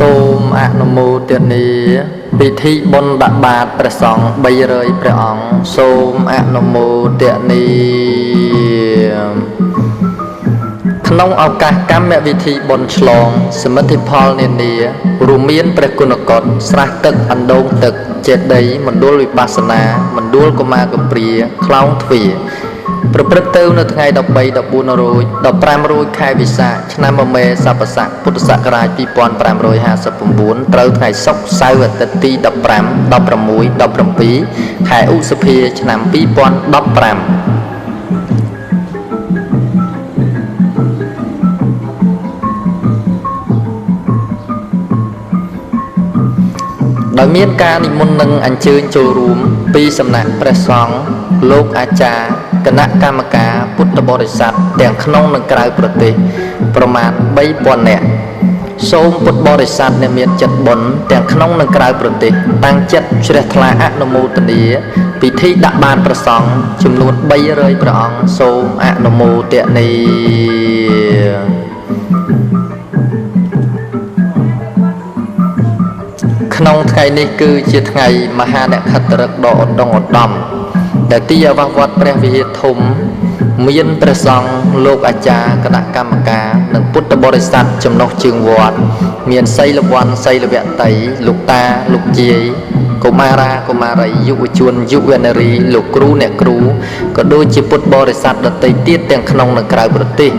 សូមអនុមោទនាពិធីបុណ្យដាក់បាតព្រះសង្ឃ300ព្រះអង្គសូមអនុមោទនាក្នុងឱកាសកម្មវិធីបុណ្យឆ្លងសមិទ្ធផលនានារួមមានព្រះគុណកតស្រះទឹកអណ្ដូងទឹកចេតិយមណ្ឌលវិបស្សនាមណ្ឌលកុមារកំព្រាខ្លោងទ្វារប្រព្រឹត្តទៅនៅថ្ងៃ13 14 15រោចខែវិសាខឆ្នាំមមេសប្បស័កពុទ្ធសករាជ2559ត្រូវថ្ងៃសុក្រសៅរ៍អាទិត្យទី15 16 17ខែឧសភាឆ្នាំ2015ដោយមានការនិមន្តនឹងអញ្ជើញចូលរួមពីសំណាក់ព្រះសង្ឃលោកអាចារ្យគណៈកម្មការពុទ្ធបរិស័ទទាំងក្នុងនិងក្រៅប្រទេសប្រមាណ 3000 នាក់សូមពុទ្ធបរិស័ទអ្នកមានចិត្តបុណ្យទាំងក្នុងនិងក្រៅប្រទេសតាំងចិត្តជ្រះថ្លាអនុមោទនាពិធីដាក់បាតព្រះសង្ឃចំនួន300ព្រះអង្គសូមអនុមោទនាក្នុងថ្ងៃនេះគឺជាថ្ងៃមហានក្ខត្តរឹកដ៏ឧត្តមឧត្តមដែលទីអាវាសវត្តព្រះវិហារធំមានព្រះសង្ឃលោកអាចារ្យគណៈកម្មការនិងពុទ្ធបរិស័ទចំណុះជើងវត្តមានសីលវ័នសីលវតីលោកតាលោកជាយកុមារាកុមារីយុវជនយុវនារីលោកគ្រូអ្នកគ្រូក៏ដូចជាពុទ្ធបរិស័ទដទៃទៀតទាំងក្នុងនិងក្រៅប្រទេស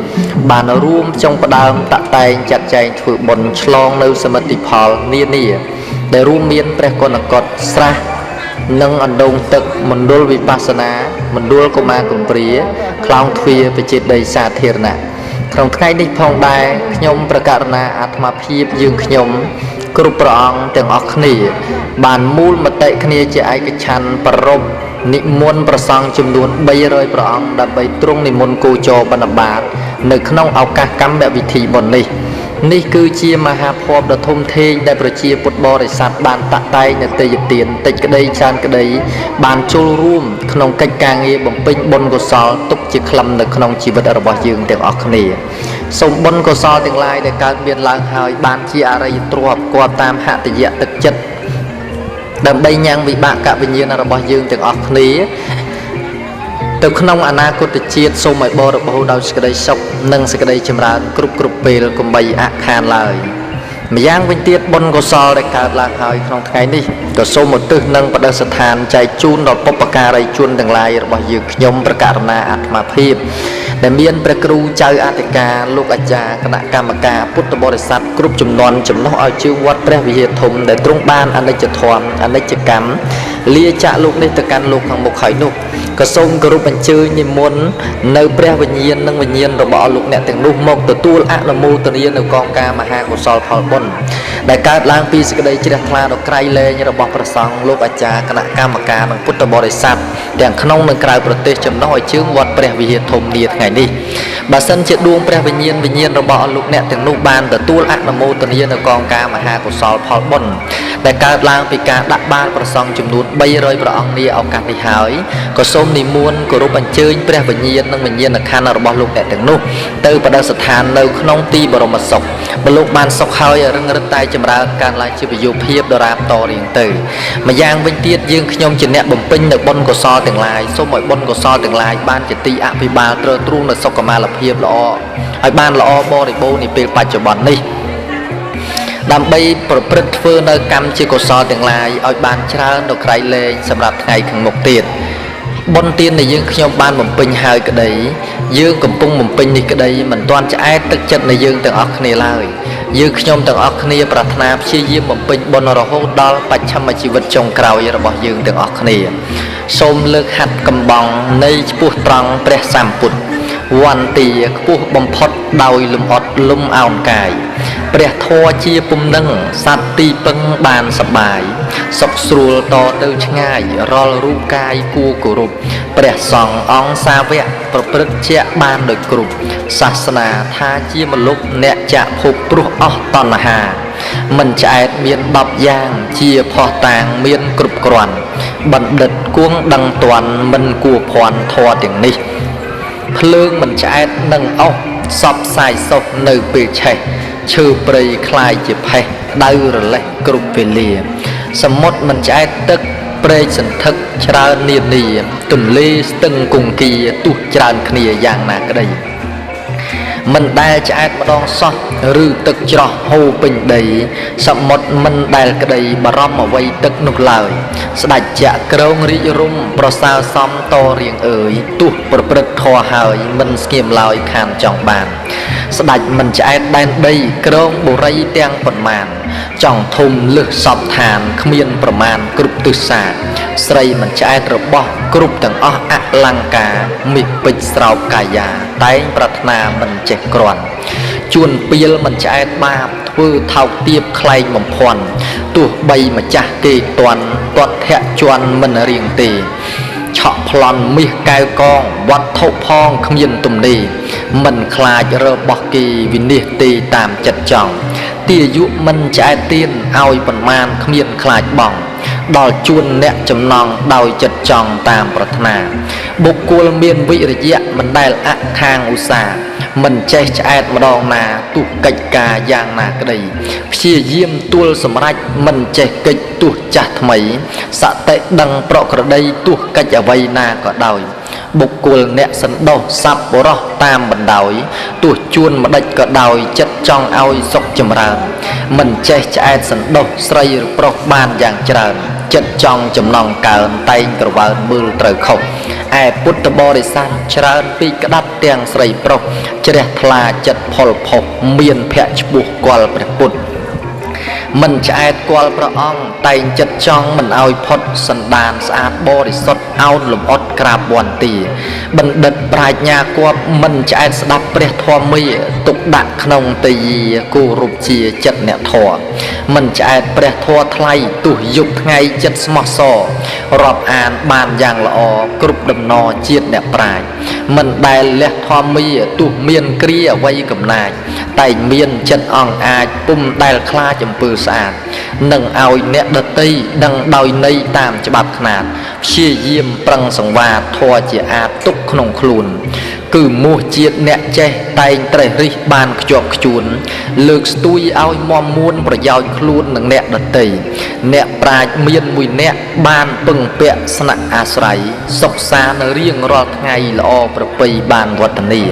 បានរួមចុងផ្ដើមតាក់តែងចាត់ចែងធ្វើបុណ្យឆ្លងនៅសមិទ្ធផលនានាដែលរួមមានព្រះកុណកតស្រះនិងអណ្ដូងទឹកមណ្ឌលវិបស្សនាមណ្ឌលកុមារកំព្រាខ្លោងទ្វារបច្ចេកដីសាធារណៈក្នុងថ្ងៃនេះផងដែរខ្ញុំប្រកាសណាអាត្មាភាពយើងខ្ញុំគ្រប់ព្រះអង្គទាំងអស់គ្នាបានមូលមតិគ្នាជាឯកច្ឆន្ទប្រពនិមន្តព្រះសង្ឃចំនួន300ព្រះអង្គដើម្បីទ្រង់និមន្តគោចរបិណ្ឌបាតនៅក្នុងឱកាសកម្មវិធីបុណ្យនេះគឺជាមហាភ័ព្វដ៏ធំធេងដែលប្រជាពុទ្ធបរិស័ទបានតាក់តែងនៅទេយទានតិចក្តីច្រើនក្តីបានចូលរួមក្នុងកិច្ចការងារបំពេញបុណ្យកុសលទុកជាក្លឹមនៅក្នុងជីវិតរបស់យើងទាំងអស់គ្នាសូមបុណ្យកុសលទាំងឡាយដែលកើតមានឡើងហើយបានជាអរិយទ្រព្យគាប់តាមហត្ថយៈទឹកចិត្តដើម្បីញ៉ាំងវិបាកវិញ្ញាណរបស់យើងទាំងអស់គ្នាទៅក្នុងអនាគតជាតិសូមឲ្យបរិបូរដោយសេចក្តីសុខនិងសេចក្តីចម្រើនគ្រប់ពេលកុំបីអខានឡើយម្យ៉ាងវិញទៀតបុណ្យកុសលដែលកើតឡើងហើយក្នុងថ្ងៃនេះក៏សូមឧទ្ទិសនិងបដិស្ថានចែកជូនដល់បុព្វការីជនទាំងឡាយរបស់យើងខ្ញុំប្រកាសណាអាត្មាភាពដែលមានព្រះគ្រូចៅអធិការលោកអាចារ្យគណៈកម្មការពុទ្ធបរិស័ទគ្រប់ចំនួនចំណុះឲ្យជើងវត្តព្រះវិហារធំដែលទ្រង់បានអនិច្ចធម៌អនិច្ចកម្មលាចាកលោកនេះទៅកាន់លោកខាងមុខហើយនោះក៏សូមគោរពអញ្ជើញនិមន្តនៅព្រះវិញ្ញាណនិងវិញ្ញាណរបស់លោកអ្នកទាំងនោះមកទទួលអនុមោទនានៅកងការមហាកុសលផលបុណ្យដែលកើតឡើងពីសេចក្តីជ្រះថ្លាដ៏ក្រៃលែងរបស់ព្រះសង្ឃលោកអាចារ្យគណៈកម្មការនិងពុទ្ធបរិស័ទទាំងក្នុងនិងក្រៅប្រទេសចំណុះឲ្យជើងវត្តព្រះវិហារធំនាថ្ងៃនេះបើសិនជាដួងព្រះវិញ្ញាណរបស់លោកអ្នកទាំងនោះបានទទួលអនុមោទនានៅកងការមហាកុសលផលបុណ្យដែលកើតឡើងពីការដាក់បាតព្រះសង្ឃចំនួន300ព្រះអង្គនាឱកាសនេះហើយក៏សូមនិមន្តគោរពអញ្ជើញព្រះវិញ្ញាណនិងវិញ្ញាណក្ខន្ធរបស់លោកអ្នកទាំងនោះទៅបដិស្ថាននៅក្នុងទីបរមសុខបើលោកបានសុខហើយរឹងរិតតែចម្រើនការឡើងជាពយុភាពដរាបតរៀងទៅម្យ៉ាងវិញទៀតយើងខ្ញុំជាអ្នកបំពេញនៅបុណ្យកុសលទាំងឡាយសូមឲ្យបុណ្យកុសលទាំងឡាយបានជាទីអភិបាលទ្រទ្រង់នៅសុខុមាលភាពល្អឲ្យបានល្អបរិបូរណ៍នាពេលបច្ចុប្បន្ននេះដើម្បីប្រព្រឹត្តធ្វើនៅកម្មជាកុសលទាំងឡាយឲ្យបានច្រើនដល់ក្រៃលែងសម្រាប់ថ្ងៃខាងមុខទៀតបុណ្យទានដែលយើងខ្ញុំបានបំពេញហើយក្តីយើងកំពុងបំពេញនេះក្តីមិនទាន់ឆ្អែតទឹកចិត្តនៃយើងទាំងអស់គ្នាឡើយយើងខ្ញុំទាំងអស់គ្នាប្រាថ្នាព្យាយាមបំពេញបុណ្យរហូតដល់បច្ឆមជីវិតចុងក្រោយរបស់យើងទាំងអស់គ្នាសូមលើកហាត់កំបង់នៃឈ្មោះត្រង់ព្រះសម្ពុទ្ធវន្តាខ្ពស់បំផុតដោយលំអត់លំអោនកាយព្រះធម៌ជាពំនឹងសត្វទីពឹងបានសបាយសុខស្រួលតទៅឆ្ងាយរាល់រូបកាយគួរគោរពព្រះសង្ឃអង្គសាវកប្រព្រឹត្តជាបានដោយគ្រប់សាសនាថាជាមលុបអ្នកចាក់ភពព្រោះអស់តណ្ហាមិនឆ្អែតមាន10យ៉ាងជាផោះតាងមានគ្រប់គ្រាន់បណ្ឌិតគួងដឹងទាន់មិនគួរភ័ន្តធម៌ទាំងនេះភ្លើងមិនឆ្អែតនឹងអស់សពសាយសុខនៅពេលឆេះ ឈើព្រៃคล้ายជាផេះដៅរលេះគ្រប់វេលាសមុទ្រមិនឆ្អែតទឹកព្រែកសន្ធឹកច្រើននានាទន្លេស្ទឹងគង្គាទុះច្រើនគ្នាយ៉ាងណាក្តីមិនដែលឆ្អែតម្ដងសោះឬទឹកច្រោះហូរពេញដីសមុទ្រមិនដែលក្តីបារម្ភអ្វីទឹកនោះឡើយស្ដេចចក្រងរាជរំប្រសើរសំតរៀងអើយទោះប្រព្រឹត្តធម៌ហើយមិនស្ងៀមឡើយខានចង់បានស្ដេចមិនឆ្អែតដែនដីក្រងបុរីទាំងប៉ុន្មានចង់ធំលឹះសពឋានគ្មានប្រមាណគ្រប់ទិសាស្រីមិនឆ្អែតរបស់គ្រប់ទាំងអស់អលង្ការមាសពេជ្រស្រោបកាយាតែងប្រាថ្នាមិនចេះគ្រាន់ជួនពៀលមិនឆ្អែតបាបធ្វើថោកទាបខ្លែងបំភាន់ទោះបីម្ចាស់គេទាន់គាត់ធាក់ជន់មិនរៀងទេឆក់ប្លន់មាសកែវកងវត្ថុផងគ្មានទំនេរមិនខ្លាចរបស់គេវិនិច្ឆ័យទេតាមចិត្តចង់ទាយុមិនឆ្អែតទៀនឲ្យប៉ុន្មានគ្មានខ្លាចបងដល់ជួនអ្នកចំណងដោយចិត្តចង់តាមប្រាថ្នាបុគ្គលមានវិរិយៈមិនដែលអខាងឧស្សាហ៍មិនចេះឆ្អែតម្ដងណាទោះកិច្ចការយ៉ាងណាក្តីព្យាយាមទួលសម្រេចមិនចេះកិច្ចទោះចាស់ថ្មីសតិដឹងប្រក្រតីទោះកិច្ចអ្វីណាក៏ដោយបុគ្គលអ្នកសន្តោសសប្បុរសតាមបណ្ដោយទោះជួនម្ដេចក៏ដោយចិត្តចង់ឲ្យសុខចម្រើនមិនចេះឆ្អែតសន្តោសស្រីឬប្រុសបានយ៉ាងច្រើនចិត្តចង់ចំណងកើនតែងក្រវើនមើលត្រូវខុសឯពុទ្ធបរិស័ទច្រើនពីក្តាប់ទាំងស្រីប្រុសជ្រះថ្លាចិត្តផលផុសមានភ័ក្រឈ្មោះគាល់ព្រះពុទ្ធមិនឆ្អែតគាល់ព្រះអង្គតែងចិត្តចង់មិនឲ្យផុតសន្តានស្អាតបរិសុទ្ធអោនលំអត់ក្រាបវន្ទាបណ្ឌិតប្រាជ្ញាគប់មិនឆ្អែតស្ដាប់ព្រះធម៌មាទុកដាក់ក្នុងទេយាគោរពជាចិត្តអ្នកធម៌មិនឆ្អែតព្រះធម៌ថ្លៃទោះយប់ថ្ងៃចិត្តស្មោះសររាប់អានបានយ៉ាងល្អគ្រប់ដំណរជាតិអ្នកប្រាជ្ញមិនដែលលះធម៌មាទោះមានគ្រាអ្វីកំណាចតែមានចិត្តអង្អាចពុំដែលខ្លាចអំពើស្អាតនឹងឲ្យអ្នកដតីដឹងដោយន័យតាមច្បាប់ខ្នាតព្យាយាមប្រឹងសង្វាតធម៌ជាអាចទុកក្នុងខ្លួនគឺមោះជាតិអ្នកចេះតែងត្រេះរិះបានខ្ជាប់ខ្ជួនលើកស្ទួយឲ្យមមមួនប្រយោជន៍ខ្លួននឹងអ្នកដតីអ្នកប្រាជ្ញមានមួយអ្នកបានពឹងពាក់ស្នាក់អាស្រ័យសុខសាន្តរៀងរាល់ថ្ងៃល្អប្រពៃបានវឌ្ឍនា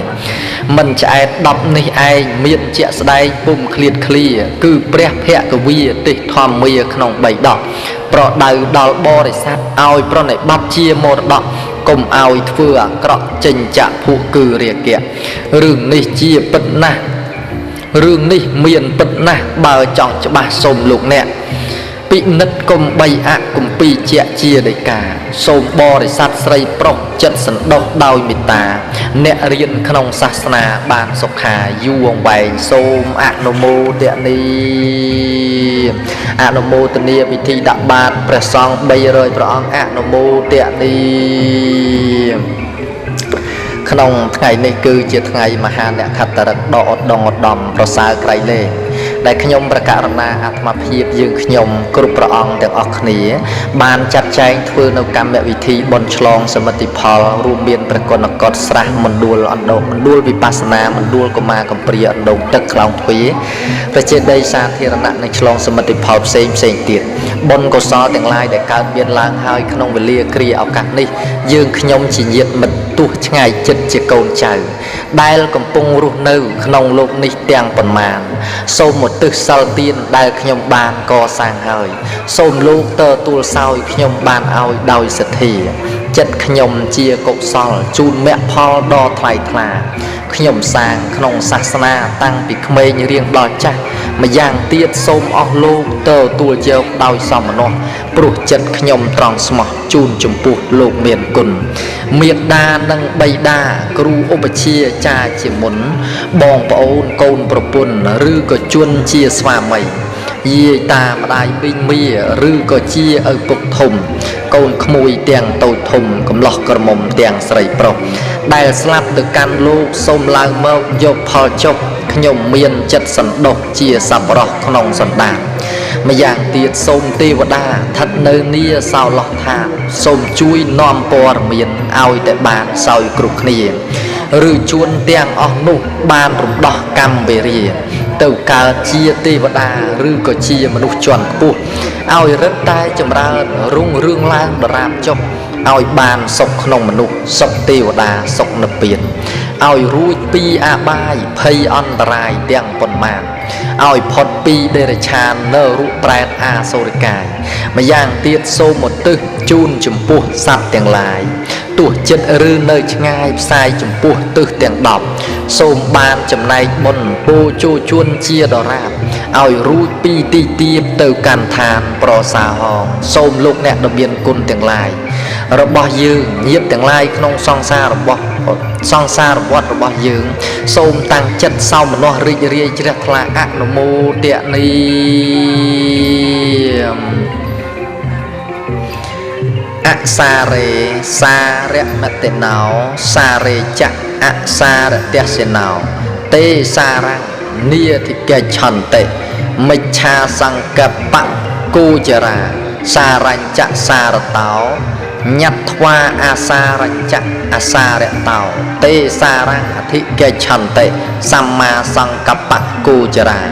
មិនឆ្អែត10នេះឯងមានជាក់ស្ដែងពុំឃ្លាតឃ្លាគឺព្រះភគវាទេសធម្មាក្នុង3ដកប្រដៅដល់បរិស័ទឲ្យប្រណិប័តជាមរតកកុំឲ្យធ្វើអាក្រក់ចេញចាក់ភុគឺរាគៈរឿងនេះជាពិតណាស់រឿងនេះមានពិតណាស់បើចង់ច្បាស់សូមលោកអ្នកពិនិត្យកុំបីអគំពីជាជាដីកាសូមបរិស័ទស្រីប្រុសចិត្តសន្តោសដោយមេត្តាអ្នករៀនក្នុងសាសនាបានសុខាយូរអង្វែងសូមអនុមោទនាអនុមោទនាពិធីដាក់បាតព្រះសង្ឃ300ព្រះអង្គអនុមោទនាក្នុងថ្ងៃនេះគឺជាថ្ងៃមហានក្ខត្តរិកដ៏ឧត្តមឧត្តមប្រសើរក្រៃលែងដែលខ្ញុំប្រកាសណាអាត្មាភាពយើងខ្ញុំគ្រប់ព្រះអង្គទាំងអស់គ្នាបានចាត់ចែងធ្វើនៅកម្មវិធីបុណ្យឆ្លងសមិទ្ធផលរួមមានព្រះគុណកតស្រះមណ្ឌលអណ្ដូងមណ្ឌលវិបស្សនាមណ្ឌលកុមារកំព្រាអណ្ដូងទឹកខ្លោងទ្វារប្រជាដីសាធារណៈនិងឆ្លងសមិទ្ធផលផ្សេងទៀតបុណ្យកុសលទាំងឡាយដែលកើតមានឡើងហើយក្នុងវេលាគ្រាឱកាសនេះយើងខ្ញុំជាញាតិមិត្តទោះឆ្ងាយចិត្តជាកូនចៅដែលកំពុងរស់នៅក្នុងលោកនេះទាំងប៉ុន្មានសូមឧទ្ទិសសិលទានដែលខ្ញុំបានកសាងហើយសូមលោកទទួលសោយខ្ញុំបានឲ្យដោយសទ្ធាចិត្តខ្ញុំជាកុសលជូនមគ្គផលដ៏ថ្លៃថ្លាខ្ញុំសាងក្នុងសាសនាតាំងពីក្មេងរៀងដល់ចាស់ម្យ៉ាងទៀតសូមអស់លោកទទួលយកដោយសមណោះព្រោះចិត្តខ្ញុំត្រង់ស្មោះជូនចំពោះលោកមានគុណមេត្តានិងបិតាគ្រូឧបជាចាជាមុនបងប្អូនកូនប្រពន្ធឬក៏ជនជាស្វាមីយាយតាម្ដាយប៊ីងមាឬក៏ជាឪពុកធំកូនក្មួយទាំងតូចធំកំឡោះក្រមុំទាំងស្រីប្រុសដែលស្លាប់ទៅកាន់លោកសូមឡើងមកយកផលចុះខ្ញុំមានចិត្តសន្តោសជាសប្បុរសក្នុងសន្តានម្យ៉ាងទៀតសូមទេវតាស្ថិតនៅនីសោឡោះថាសូមជួយនាំព័ត៌មានឲ្យតែបានសោយគ្រប់គ្នា ឬជួនទាំងអស់នោះបានរំដោះកម្មវេរាទៅកើតជាទេវតាឬក៏ជាមនុស្សជាន់ខ្ពស់ឲ្យរឹតតែចម្រើនរុងរឿងឡើងដរាបចុះឲ្យបានសុខក្នុងមនុស្សសុខទេវតាសុខនិព្វានឲ្យរួចពីអាបាយភ័យអន្តរាយទាំងប៉ុន្មានឲ្យផុតពីដេរឆាននៅរូបប្រែតអាសូរិកាយម្យ៉ាងទៀតសូមឧទ្ទិសជូនចំពោះសត្វទាំងឡាយទោះចិត្តឬនៅឆ្ងាយផ្សាយចំពោះទិសទាំង10សូមបានចំណែកបុណ្យពរចូលជួនជាដរាបឲ្យរួចពីទីទាបទៅកាន់ឋានប្រសាហងសូមលោកអ្នកដ៏មានគុណទាំងឡាយរបស់យើងញាតិទាំងឡាយក្នុងសង្សារវត្តរបស់យើងសូមតាំងចិត្តសោមនស្សរីករាយជ្រះថ្លាអនុមោទនាអសារេសារមតេណោសារេចៈអសារទស្សេណោទេសារៈនិយតិកេឆន្តិមិច្ឆាសង្កបៈគូចរាសារញ្ចសារតោញត្ធ្វាអាសារញ្ចអាសារតោទេសារៈអធិកេឆន្តិសម្មាសង្កបៈគូចរា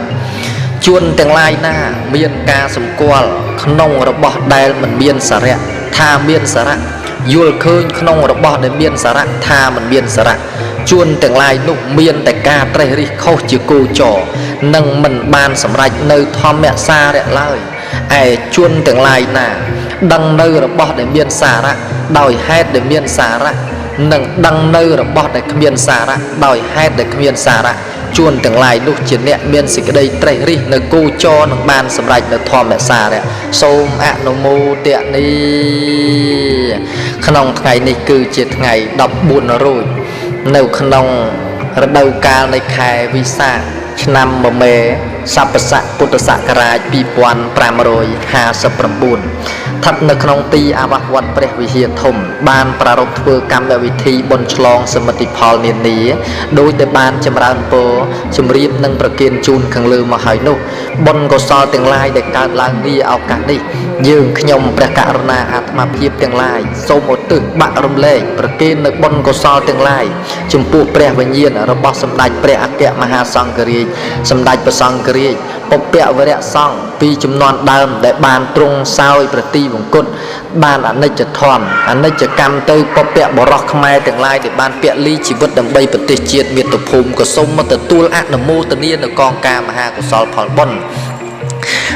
ជួនទាំងឡាយណាមានការសម្គាល់ក្នុងរបស់ដែលមិនមានសារៈថាមានសារៈយល់ឃើញក្នុងរបស់ដែលមានសារៈថាមិនមានសារៈជួនទាំងឡាយនោះមានតែការត្រេះរិះខុសជាគោចរនិងមិនបានសម្រេចនៅធម្មសារៈឡើយឯជួនទាំងឡាយណាដឹងនៅរបស់ដែលមានសារៈដោយហេតុដែលមានសារៈនិងដឹងនៅរបស់ដែលគ្មានសារៈដោយហេតុដែលគ្មានសារៈជួនទាំងឡាយនោះជាអ្នកមានសេចក្តីត្រេះរិះនៅគោចរនឹងបានសម្រេចនៅធម្មសារៈសូមអនុមោទនាក្នុងថ្ងៃនេះគឺជាថ្ងៃ14រោចនៅក្នុងរដូវកាលនៃខែវិសាខឆ្នាំមមេសព្វស័កពុទ្ធសករាជ2559ស្ថិតនៅក្នុងទីអាវាសវត្តព្រះវិហារធំបានប្រារព្ធធ្វើកម្មវិធីបុណ្យឆ្លងសមិទ្ធផលនានាដោយតែបានចម្រើនពរជម្រាបនិងប្រគេនជូនខាងលើមកហើយនោះបុណ្យកុសលទាំងឡាយដែលកើតឡើងនាឱកាសនេះយើងខ្ញុំព្រះករុណាអាត្មាភាពទាំងឡាយសូមឧទ្ទិសបាក់រំលែកប្រគេននៅបុណ្យកុសលទាំងឡាយចំពោះព្រះវិញ្ញាណរបស់សម្ដេចព្រះអគ្គមហាសង្ឃរាជសម្ដេចព្រះសង្ឃរាជពុព្វវរៈសង្ឃពីចំនួនដើមដែលបានទ្រង់សោយប្រទីវង្គតបានអនិច្ចធម៌អនិច្ចកម្មទៅពុព្វបរោះខ្មែរទាំងឡាយដែលបានពលីជីវិតដើម្បីប្រទេសជាតិមាតុភូមិក៏សូមមកទទួលអនុមោទនានៅកងការមហាកុសលផលបុណ្យ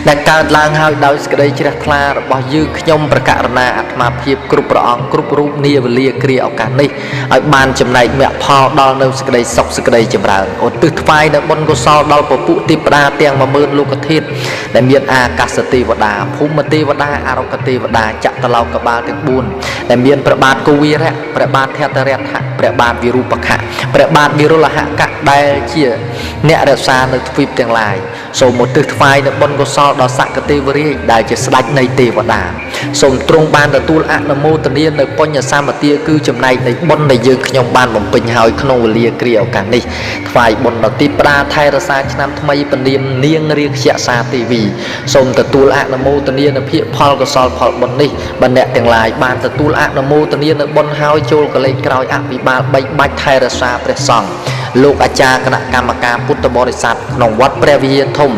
ដែលកើតឡើងហើយដោយសេចក្តីជ្រះថ្លារបស់យើងខ្ញុំព្រះករុណាអាត្មាភាពគ្រប់ព្រះអង្គគ្រប់រូបនាវេលាគ្រាឱកាសនេះឲ្យបានចំណែកមគ្គផលដល់នៅសេចក្តីសុខសេចក្តីចម្រើនឧទ្ទិសថ្វាយនៅបុណ្យកុសលដល់ពពួកទេវតាទាំង10000លោកធាតុដែលមានអាកាសទេវតាភូមិទេវតាអរុគទេវតាចតុលោកបាលទាំង4ដែលមានព្រះបាទគូវីរៈព្រះបាទថតរថៈព្រះបាទវិរូបខៈព្រះបាទវិរុលហកៈដែលជាអ្នករក្សានៅទ្វីបទាំងឡាយសូមឧទ្ទិសថ្វាយនៅបុណ្យកុសលដល់សក្កទេវរាជដែលជាស្ដេចនៃទេវតាសូមទ្រង់បានទទួលអនុមោទនានៅបញ្ញសម្បទាគឺចំណែកនៃបុណ្យដែលយើងខ្ញុំបានបំពេញហើយក្នុងវេលាគ្រាឱកាសនេះថ្វាយបុណ្យដល់ទីផ្តាថែរក្សាឆ្នាំថ្មីពនាមនាងរាខ្យសាទេវីសូមទទួលអនុមោទនានៅភាគផលកុសលផលបុណ្យនេះបើអ្នកទាំងឡាយបានទទួលអនុមោទនានៅបុណ្យហើយចូលកលេចក្រោយអភិបាល3បាច់ថែរក្សាព្រះសង្ឃលោកអាចារ្យគណៈកម្មការពុទ្ធបរិស័ទក្នុងវត្តព្រះវិហារធំ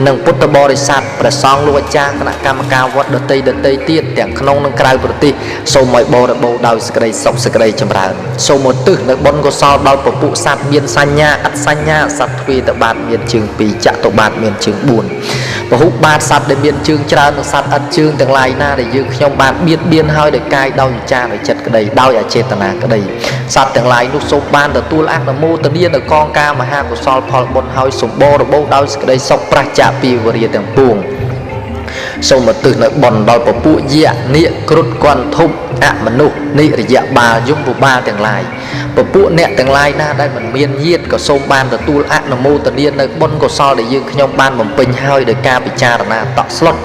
និងពុទ្ធបរិស័ទព្រះសង្ឃលោកអាចារ្យគណៈកម្មការវត្តដតីទៀតទាំងក្នុងនិងក្រៅប្រទេសសូមឲ្យបរិបូរដោយសេចក្តីសុខសេចក្តីចម្រើនសូមឧទ្ទិសនៅបុណ្យកុសលដល់ពពួកសត្វមានសញ្ញាអត់សញ្ញាសត្វទ្វេតបាតមានជើង2ចតុបាតមានជើង4ពហុបាទសត្វដែលមានជើងច្រើននិងសត្វឥតជើងទាំងឡាយណាដែលយើងខ្ញុំបានបៀតបៀនហើយដោយកាយដោយវិចារដោយចិត្តក្តីដោយអចេតនាក្តីសត្វទាំងឡាយនោះសូមបានទទួលអនុមោទនានៅកងការមហាកុសលផលបុណ្យហើយសម្បូររបូរដោយសេចក្តីសុខប្រះចាកពីវរាទាំងពួងសូមឧទ្ទិសនៅបុណ្យដល់ពពួកយៈនាគគ្រុឌគន្ធុបអមនុស្សនិរយៈបាលយមបាលទាំងឡាយពពួកអ្នកទាំងឡាយណាដែលមិនមានញាតិក៏សូមបានទទួលអនុមោទនានៅបុណ្យកុសលដែលយើងខ្ញុំបានបំពេញហើយដោយការពិចារណាតក់ស្លុត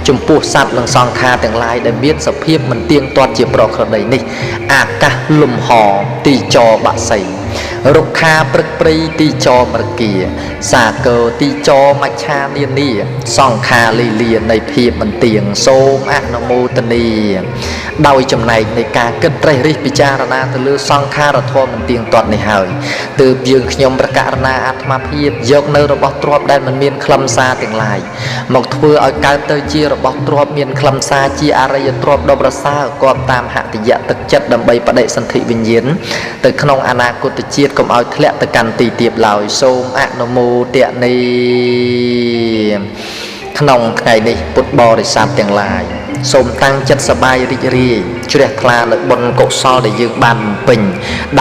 ចំពោះសត្វនិងសង្ខារទាំងឡាយដែលមានសភាពមិនទៀងទាត់ជាប្រក្រតីនេះអាកាសលំហទីចរបក្សីរុក្ខាព្រឹកព្រៃទីចរមរគាសាគរទីចរមច្ឆានានាសង្ខាលីលានៃភាពមិនទៀងសូមអនុមោទនា ដោយចំណែកនៃការគិតត្រេះរិះពិចារណាទៅលើសង្ខារធម៌មិនទៀងទាត់នេះហើយទើបយើងខ្ញុំប្រកាសណាអាត្មាភាពយកនៅរបស់ទ្រព្យដែលមិនមានខ្លឹមសារទាំងឡាយមកធ្វើឲ្យកើតទៅជារបស់ទ្រព្យមានខ្លឹមសារជាអរិយទ្រព្យដ៏ប្រសើរគាប់តាមហតិយៈទឹកចិត្តដើម្បីបដិសន្ធិវិញ្ញាណទៅក្នុងអនាគតជាតិកុំឲ្យធ្លាក់ទៅកាន់ទីទាបឡើយសូមអនុមោទនាក្នុងថ្ងៃនេះពុទ្ធបរិស័ទទាំងឡាយសូមតាំងចិត្តសប្បាយរីករាយជ្រះថ្លាលើបុណ្យកុសលដែលយើងបានបំពេញ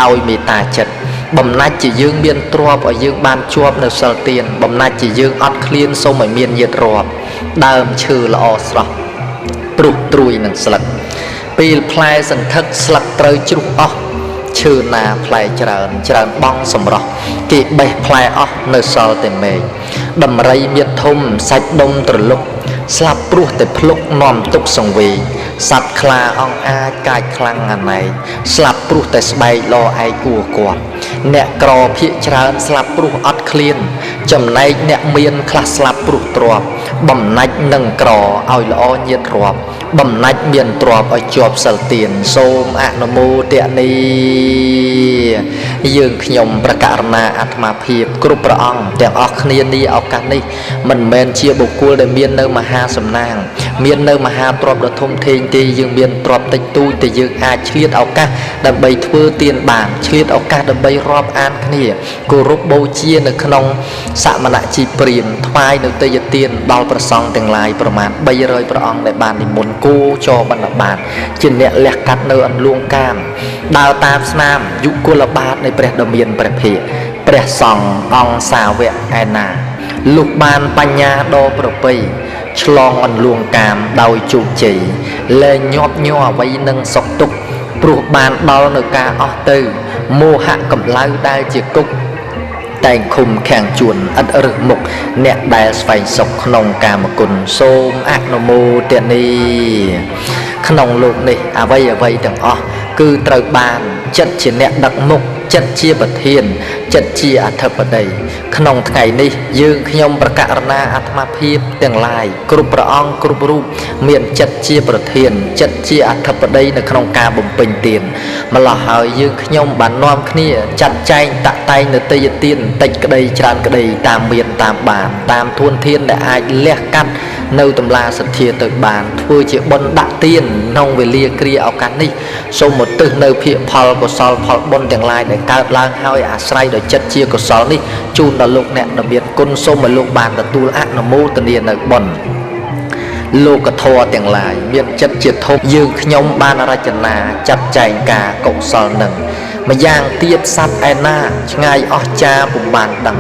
ដោយមេត្តាចិត្តបំណាច់ជាយើងមានទ្រព្យឲ្យយើងបានជាប់នៅសិលទានបំណាច់ជាយើងអត់ឃ្លានសូមឲ្យមានញាតិរាប់ដើមឈើល្អស្រស់ព្រុសត្រួយនឹងស្លឹកពេលផ្លែសន្ធឹកស្លឹកត្រូវជ្រុះអស់ឈើណាផ្លែច្រើនបងសម្រស់គេបេះផ្លែអស់នៅសល់តែមែកដំរីមានធំសាច់ដុំត្រលុកស្លាប់ព្រោះតែភ្លុកនាំទុកសង្វេងសត្វខ្លាអង្អាចកាចខ្លាំងអាណែកស្លាប់ព្រោះតែស្បែកលឯគួរគាត់អ្នកក្រភាកច្រើនស្លាប់ព្រោះអត់ឃ្លានចំណែកអ្នកមានខ្លះស្លាប់ព្រោះទ្រព្យបំណាច់នឹងក្រឲ្យល្អញាតរាប់បំណាច់មានទ្រព្យឲ្យជាប់សិលទានសូមអនុមោទនាយើងខ្ញុំប្រកាសណាអាត្មាភាពគ្រប់ព្រះអង្គទាំងអស់គ្នានេះឱកាសនេះមិនមែនជាបុគ្គលដែលមាននៅមហាសំណាងមាននៅមហាទ្រព្យដ៏ធំធេងទេយើងមានទ្រព្យតិចតួចតែយើងអាចឆ្លៀតឱកាសដើម្បីធ្វើទានបានឆ្លៀតឱកាសដើម្បីរាប់អានគ្នាគោរពបូជានៅក្នុងសមណជីព្រានថ្វាយនៅទេយទានដល់ព្រះសង្ឃទាំងឡាយប្រមាណ300ព្រះអង្គដែលបាននិមន្តគោចរបណ្ឌបាតជាអ្នកលះកាត់នៅអន្លួងកាមដើរតាមស្នាមយុគលបាតនៃព្រះដ៏មានព្រះភិក្ខព្រះសង្ឃអង្គសាវកឯណាលុះបានបញ្ញាដ៏ប្រពៃឆ្លងអន្លួងកាមដោយជោគជ័យលែងញាប់ញ័រអ្វីនឹងសុខទុក្ខព្រោះបានដល់នៅការអស់ទៅមោហៈកម្លៅដែលជាគុកតែងឃុំខាំងជួនឥតរឹសមុខអ្នកដែលស្វែងសុខក្នុងកាមគុណសូមអនុមោទនាក្នុងលោកនេះអ្វីទាំងអស់គឺត្រូវបានចិត្តជាអ្នកដឹកមុខចិត្តជាប្រធានចិត្តជាអធិបតីក្នុងថ្ងៃនេះយើងខ្ញុំប្រកាសណាអាត្មាភាពទាំងឡាយគ្រប់ព្រះអង្គគ្រប់រូបមានចិត្តជាប្រធានចិត្តជាអធិបតីនៅក្នុងការបំពេញទានម្ល៉េះហើយយើងខ្ញុំបាននាំគ្នាចាត់ចែងតាក់តែងនៅទេយទានតិចក្តីច្រើនក្តីតាមមានតាមបានតាមធនធានដែលអាចលះកាត់នៅតម្លាសទ្ធាទៅបានធ្វើជាបុណ្យដាក់ទានក្នុងវេលាគ្រាឱកាសនេះសូមឧទ្ទិសនៅភាគផលកុសលផលបុណ្យទាំងឡាយដែលកើតឡើងហើយអាស្រ័យដោយចិត្តជាកុសលនេះជូនដល់លោកអ្នកដ៏មានគុណសូមឲ្យលោកបានទទួលអនុមោទនានៅបុណ្យលោកធម៌ទាំងឡាយមានចិត្តជាធំយើងខ្ញុំបានរចនាចាត់ចែងការកុសលនឹងម្យ៉ាងទៀតសត្វឯណាឆ្ងាយអស្ចារ្យពុំបានដឹង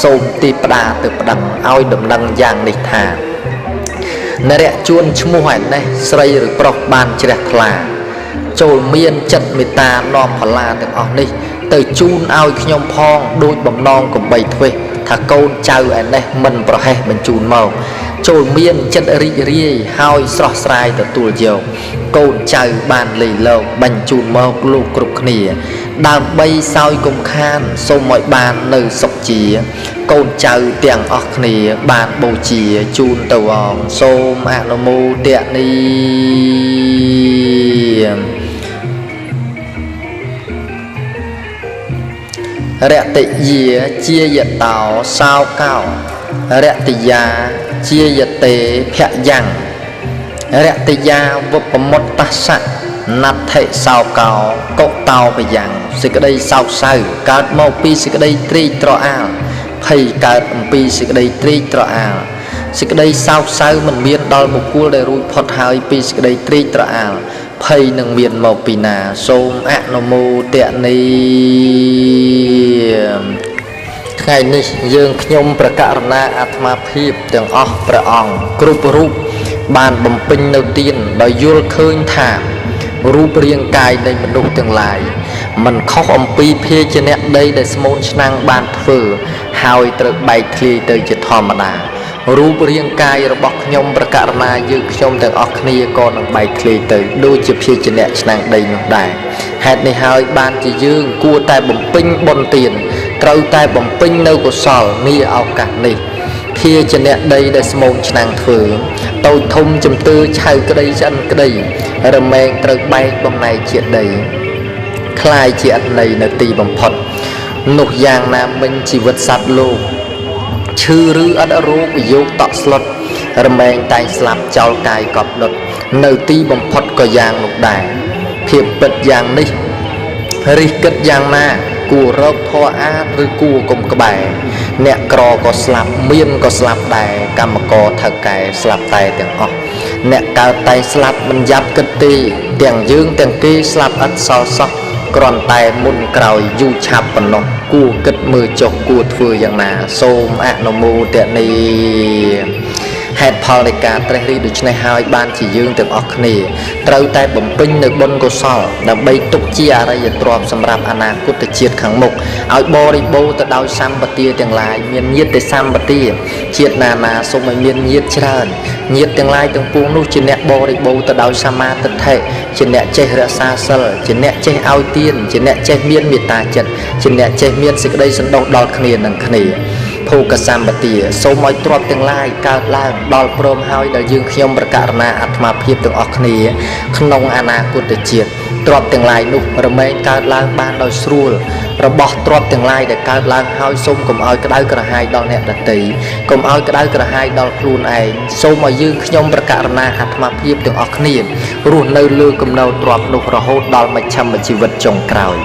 សូមទីផ្ដាទៅប្តឹងឲ្យដំណឹងយ៉ាងនេះថានរៈជួនឈ្មោះឯនេះស្រីឬប្រុសបានជ្រះថ្លាចូលមានចិត្តមេត្តានាំផល្លាទាំងអស់នេះទៅជូនឲ្យខ្ញុំផងដូចបំណងកំបីធ្វេសថាកូនចៅឯនេះមិនប្រហែសបញ្ជូនមកចូលមានចិត្តរីករាយហើយស្រស់ស្រាយទទួលយកកូនចៅបានលៃលោកបញ្ជូនមកលោកគ្រប់គ្នាដើម្បីសោយគុំខានសូមឲ្យបាននៅសុខជាកូនចៅទាំងអស់គ្នាបានបូជាជូនទៅអង្គសូមអនុមោទនារតិយាជាយតោសោកោរតិយាជាយតេភយ៉ាងរតិយាវពមុតតសៈណដ្ឋិសោកោកុតោបយ៉ាងសេចក្តីសោកសៅកើតមកពីសេចក្តីត្រេកត្រអាលភ័យកើតអំពីសេចក្តីត្រេកត្រអាលសេចក្តីសោកសៅមិនមានដល់បុគ្គលដែលរួចផុតហើយពីសេចក្តីត្រេកត្រអាលភ័យនឹងមានមកពីណាសូមអនុមោទនាថ្ងៃនេះយើងខ្ញុំប្រកាសណាអាត្មាភាពទាំងអស់ព្រះអង្គគ្រប់រូបបានបំពេញនៅទានដោយយល់ឃើញថារូបរាងកាយនៃមនុស្សទាំងឡាយមិនខុសអំពីភាជនៈដីដែលស្មូនឆ្នាំងបានធ្វើហើយត្រូវបែកធ្លាយទៅជាធម្មតារូបរាងកាយរបស់ខ្ញុំប្រកាសណាយើងខ្ញុំទាំងអស់គ្នាក៏នឹងបែកធ្លាយទៅដូចជាភាជនៈឆ្នាំងដីនោះដែរហេតុនេះហើយបានជាយើងគួរតែបំពេញបុណ្យទានត្រូវតែបំពេញនៅកុសលនាឱកាសនេះភាជនៈដីដែលស្មូនឆ្នាំងធ្វើតូចធំជំទើឆៅក្តីឆ្អិនក្តី រមែងត្រូវបែកបំណែកជាដីคล้ายជាអត្ថន័យនៅទីបំផុតនោះយ៉ាងណាមិញជីវិតសត្វលោកឈឺឬអត់រោគវិយោគតក់ស្លុតរមែងតែងស្លាប់ចោលកាយកប់ដុតនៅទីបំផុតក៏យ៉ាងនោះដែរភាពពិតយ៉ាងនេះរិះគិតយ៉ាងណាគួររកធម៌អាតឬគួរគុំក្បែរអ្នកក្រក៏ស្លាប់មានក៏ស្លាប់ដែរកម្មករថៅកែស្លាប់តែទាំងអស់អ្នកកើតតែស្លាប់មិនយ៉ាប់គិតទេទាំងយើងទាំងគេស្លាប់ឥតសល់សោះគ្រាន់តែមុនក្រោយយូរឆាប់ប៉ុណ្ណោះគួរគិតមើលចុះគួរធ្វើយ៉ាងណាសូមអនុមោទនាហេតុផលនៃការត្រេះរិះដូច្នេះហើយបានជាយើងទាំងអស់គ្នាត្រូវតែបំពេញនៅបុណ្យកុសលដើម្បីទុកជាអរិយទ្រព្យសម្រាប់អនាគតជាតិខាងមុខឲ្យបរិបូរទៅដោយសម្បទាទាំងឡាយមានញាតិសម្បទាជាតិណានាសូមឲ្យមានញាតិច្រើនញាតិទាំងឡាយទាំងពួងនោះជាអ្នកបរិបូរទៅដោយសមាទិដ្ឋិជាអ្នកចេះរក្សាសិលជាអ្នកចេះឲ្យទានជាអ្នកចេះមានមេត្តាចិត្តជាអ្នកចេះមានសេចក្តីសន្តោសដល់គ្នានឹងគ្នាភោគសម្បទាសូមឲ្យទ្រព្យទាំងឡាយកើតឡើងដល់ព្រមហើយដល់យើងខ្ញុំប្រកាសណាអាត្មាភាពទាំងអស់គ្នាក្នុងអនាគតជាតិទ្រព្យទាំងឡាយនោះរមែងកើតឡើងបានដោយស្រួលរបស់ទ្រព្យទាំងឡាយដែលកើតឡើងហើយសូមកុំឲ្យក្តៅក្រហាយដល់អ្នកដទៃកុំឲ្យក្តៅក្រហាយដល់ខ្លួនឯងសូមឲ្យយើងខ្ញុំប្រកាសណាអាត្មាភាពទាំងអស់គ្នារស់នៅលើគំនរទ្រព្យនោះរហូតដល់មជ្ឈិមជីវិតចុងក្រោយ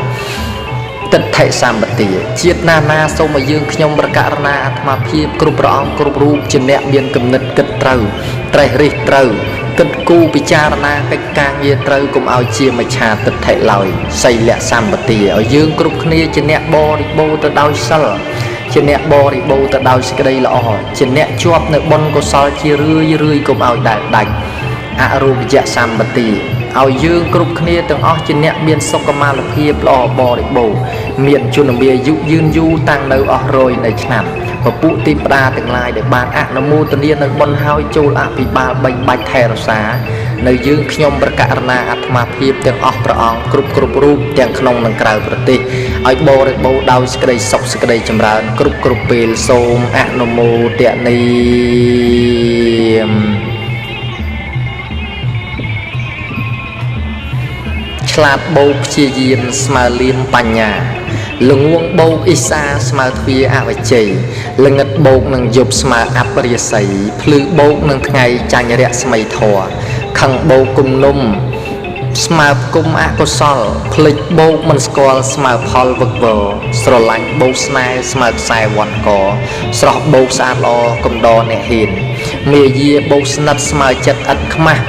ទិដ្ឋិសម្បទាជាតិណានាសូមឲ្យយើងខ្ញុំប្រកាសណាអាត្មាភាពគ្រប់ព្រះអង្គគ្រប់រូបជាអ្នកមានគំនិតគិតត្រូវត្រេះរិះត្រូវគិតគូរពិចារណាកិច្ចការងារត្រូវកុំឲ្យជាមច្ឆាទិដ្ឋិឡើយសីលសម្បទាឲ្យយើងគ្រប់គ្នាជាអ្នកបរិបូរទៅដោយសិលជាអ្នកបរិបូរទៅដោយសេចក្តីល្អជាអ្នកជាប់នៅបុណ្យកុសលជារឿយកុំឲ្យដាច់អរូបយៈសម្បទាឲ្យយើងគ្រប់គ្នាទាំងអស់ជាអ្នកមានសុខុមាលភាពល្អបរិបូរណ៍មានជំនមាយុយឺនយូរតាំងនៅអស់រយនៃឆ្នាំពពួកទីផ្ដាទាំងឡាយដែលបានអនុមោទនានៅបុណ្យហើយចូលអភិបាល3បាច់ថែរក្សានៅយើងខ្ញុំប្រកាសណាអាត្មាភាពទាំងអស់ព្រះអង្គគ្រប់រូបទាំងក្នុងនិងក្រៅប្រទេសឲ្យបរិបូរណ៍ដោយសេចក្តីសុខសេចក្តីចម្រើនគ្រប់ពេលសូមអនុមោទនាឆ្លាតបោកព្យាយាមស្មើលៀមបញ្ញាល្ងងបោកអ៊ីសាស្មើទ្វាអវជ័យល្ងិតបោកនឹងយប់ស្មើអបរិស័យភ្លឺបោកនឹងថ្ងៃចាញ់រស្មីធរខឹងបោកគុំនុំស្មើគុំអកុសលភ្លេចបោកមិនស្គាល់ស្មើផលវឹកវរស្រឡាញ់បោកស្នេហ៍ស្មើខ្សែវត្តកស្រស់បោកស្អាតល្អកំដរអ្នកហ៊ានមាយាបោកស្និទ្ធស្មើចិត្តឥតខ្មាស់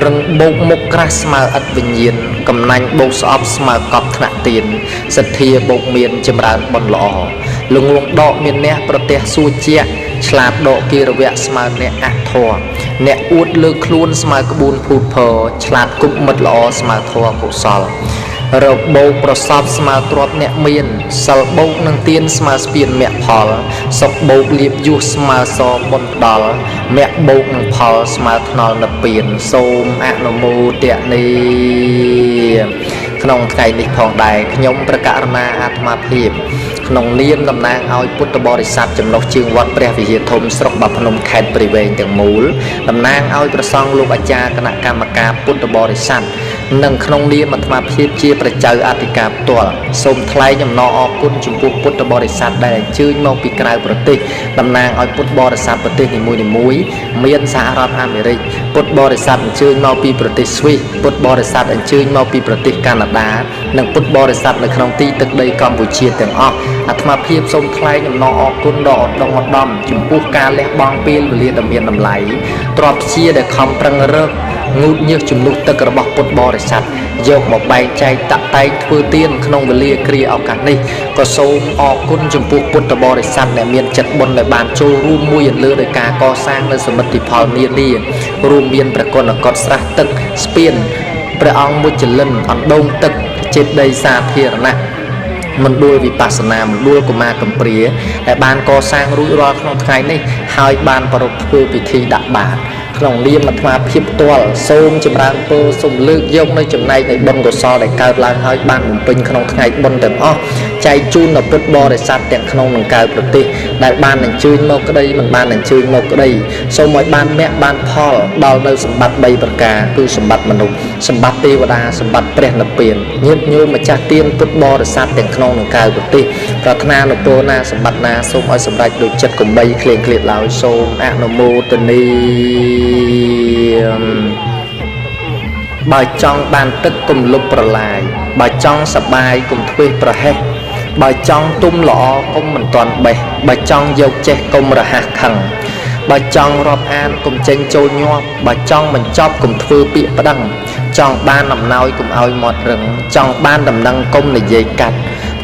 រឹងបោកមុខក្រាស់ស្មើឥតវិញ្ញាណកំណាញ់បោកស្អប់ស្មើកប់ថ្នាក់ទៀនសទ្ធាបោកមានចម្រើនបុណ្យល្អល្ងងដកមានអ្នកប្រទេសសួជាឆ្លាតដកគិរវៈស្មើអ្នកអធរអ្នកអួតលើកខ្លួនស្មើក្បួនភូតភរឆ្លាតគប់មិត្តល្អស្មើធម៌កុសលរបោកប្រសពស្មើទ្រព្យអ្នកមានសិលបោកនឹងទៀនស្មើស្ពានមគ្គផលសុខបោកលៀបយុះស្មើសបុណ្យផ្ដល់មគ្គបោកនឹងផលស្មើថ្នល់និព្វានសូមអនុមោទនាក្នុងថ្ងៃនេះផងដែរខ្ញុំប្រកាសណាអាត្មាភាពក្នុងនាមតំណាងឲ្យពុទ្ធបរិស័ទចំណុះជើងវត្តព្រះវិហារធំស្រុកបាភ្នំខេត្តព្រៃវែងទាំងមូលតំណាងឲ្យព្រះសង្ឃលោកអាចារ្យគណៈកម្មការពុទ្ធបរិស័ទនិងក្នុងនាមអាត្មាភាពជាព្រះចៅអធិការផ្ទាល់សូមថ្លែងអំណរអគុណចំពោះពុទ្ធបរិស័ទដែលអញ្ជើញមកពីក្រៅប្រទេសតំណាងឲ្យពុទ្ធបរិស័ទប្រទេសនីមួយៗមានសហរដ្ឋអាមេរិកពុទ្ធបរិស័ទអញ្ជើញមកពីប្រទេសស្វីសពុទ្ធបរិស័ទអញ្ជើញមកពីប្រទេសកាណាដានិងពុទ្ធបរិស័ទនៅក្នុងទីទឹកដីកម្ពុជាទាំងអស់អាត្មាភាពសូមថ្លែងអំណរអគុណដ៏ឧត្តមឧត្តមចំពោះការលះបង់ពេលវេលាដ៏មានតម្លៃទ្រព្យជាដែលខំប្រឹងរកងូតញើសជំនួសទឹករបស់ពុទ្ធបរិស័ទយកមកបែងចែកតាក់តែងធ្វើទានក្នុងវេលាគ្រាឱកាសនេះក៏សូមអរគុណចំពោះពុទ្ធបរិស័ទដែលមានចិត្តបុណ្យដែលបានចូលរួមមួយអន្លើដោយការកសាងនូវសមិទ្ធផលនានារួមមានព្រះគុណកតស្រះទឹកស្ពានព្រះអង្គមុជលិនអណ្ដូងទឹកចេតិយសាធារណៈមណ្ឌលវិបស្សនាមណ្ឌលកុមារកំព្រាដែលបានកសាងរួចរាល់ក្នុងថ្ងៃនេះហើយបានប្រារព្ធធ្វើពិធីដាក់បាតក្នុងនាមអាត្មាភាពផ្ទាល់សូមចម្រើនពរសូមលើកយកនៅចំណែកនៃបុណ្យកុសលដែលកើតឡើងហើយបានបំពេញក្នុងថ្ងៃបុណ្យទាំងអស់ ចែកជូនដល់ពុទ្ធបរិស័ទទាំងក្នុងនិងក្រៅប្រទេសដែលបានអញ្ជើញមកក្តីមិនបានអញ្ជើញមកក្តីសូមឲ្យបានមគ្គបានផលដល់នៅសម្បត្តិ3ប្រការគឺសម្បត្តិមនុស្សសម្បត្តិទេវតាសម្បត្តិព្រះនិព្វានញាតិញោមម្ចាស់ទានពុទ្ធបរិស័ទទាំងក្នុងនិងក្រៅប្រទេសប្រាថ្នានុពរណាសម្បត្តិណាសូមឲ្យសម្រេចដូចចិត្តកុំបីឃ្លៀងឃ្លាតឡើយសូមអនុមោទនាបើចង់បានទឹកកុំលុបប្រឡាយបើចង់សបាយកុំធ្វេសប្រហែសបើចង់ទុំល្អកុំមិនទាន់បេះបើចង់យកចេះកុំរហ័សខឹងបើចង់រាប់អានកុំចេញចូលញាប់បើចង់បញ្ចប់កុំធ្វើពាក្យប្តឹងចង់បានអំណោយកុំឲ្យមាត់រឹងចង់បានដំណឹងកុំនិយាយកាត់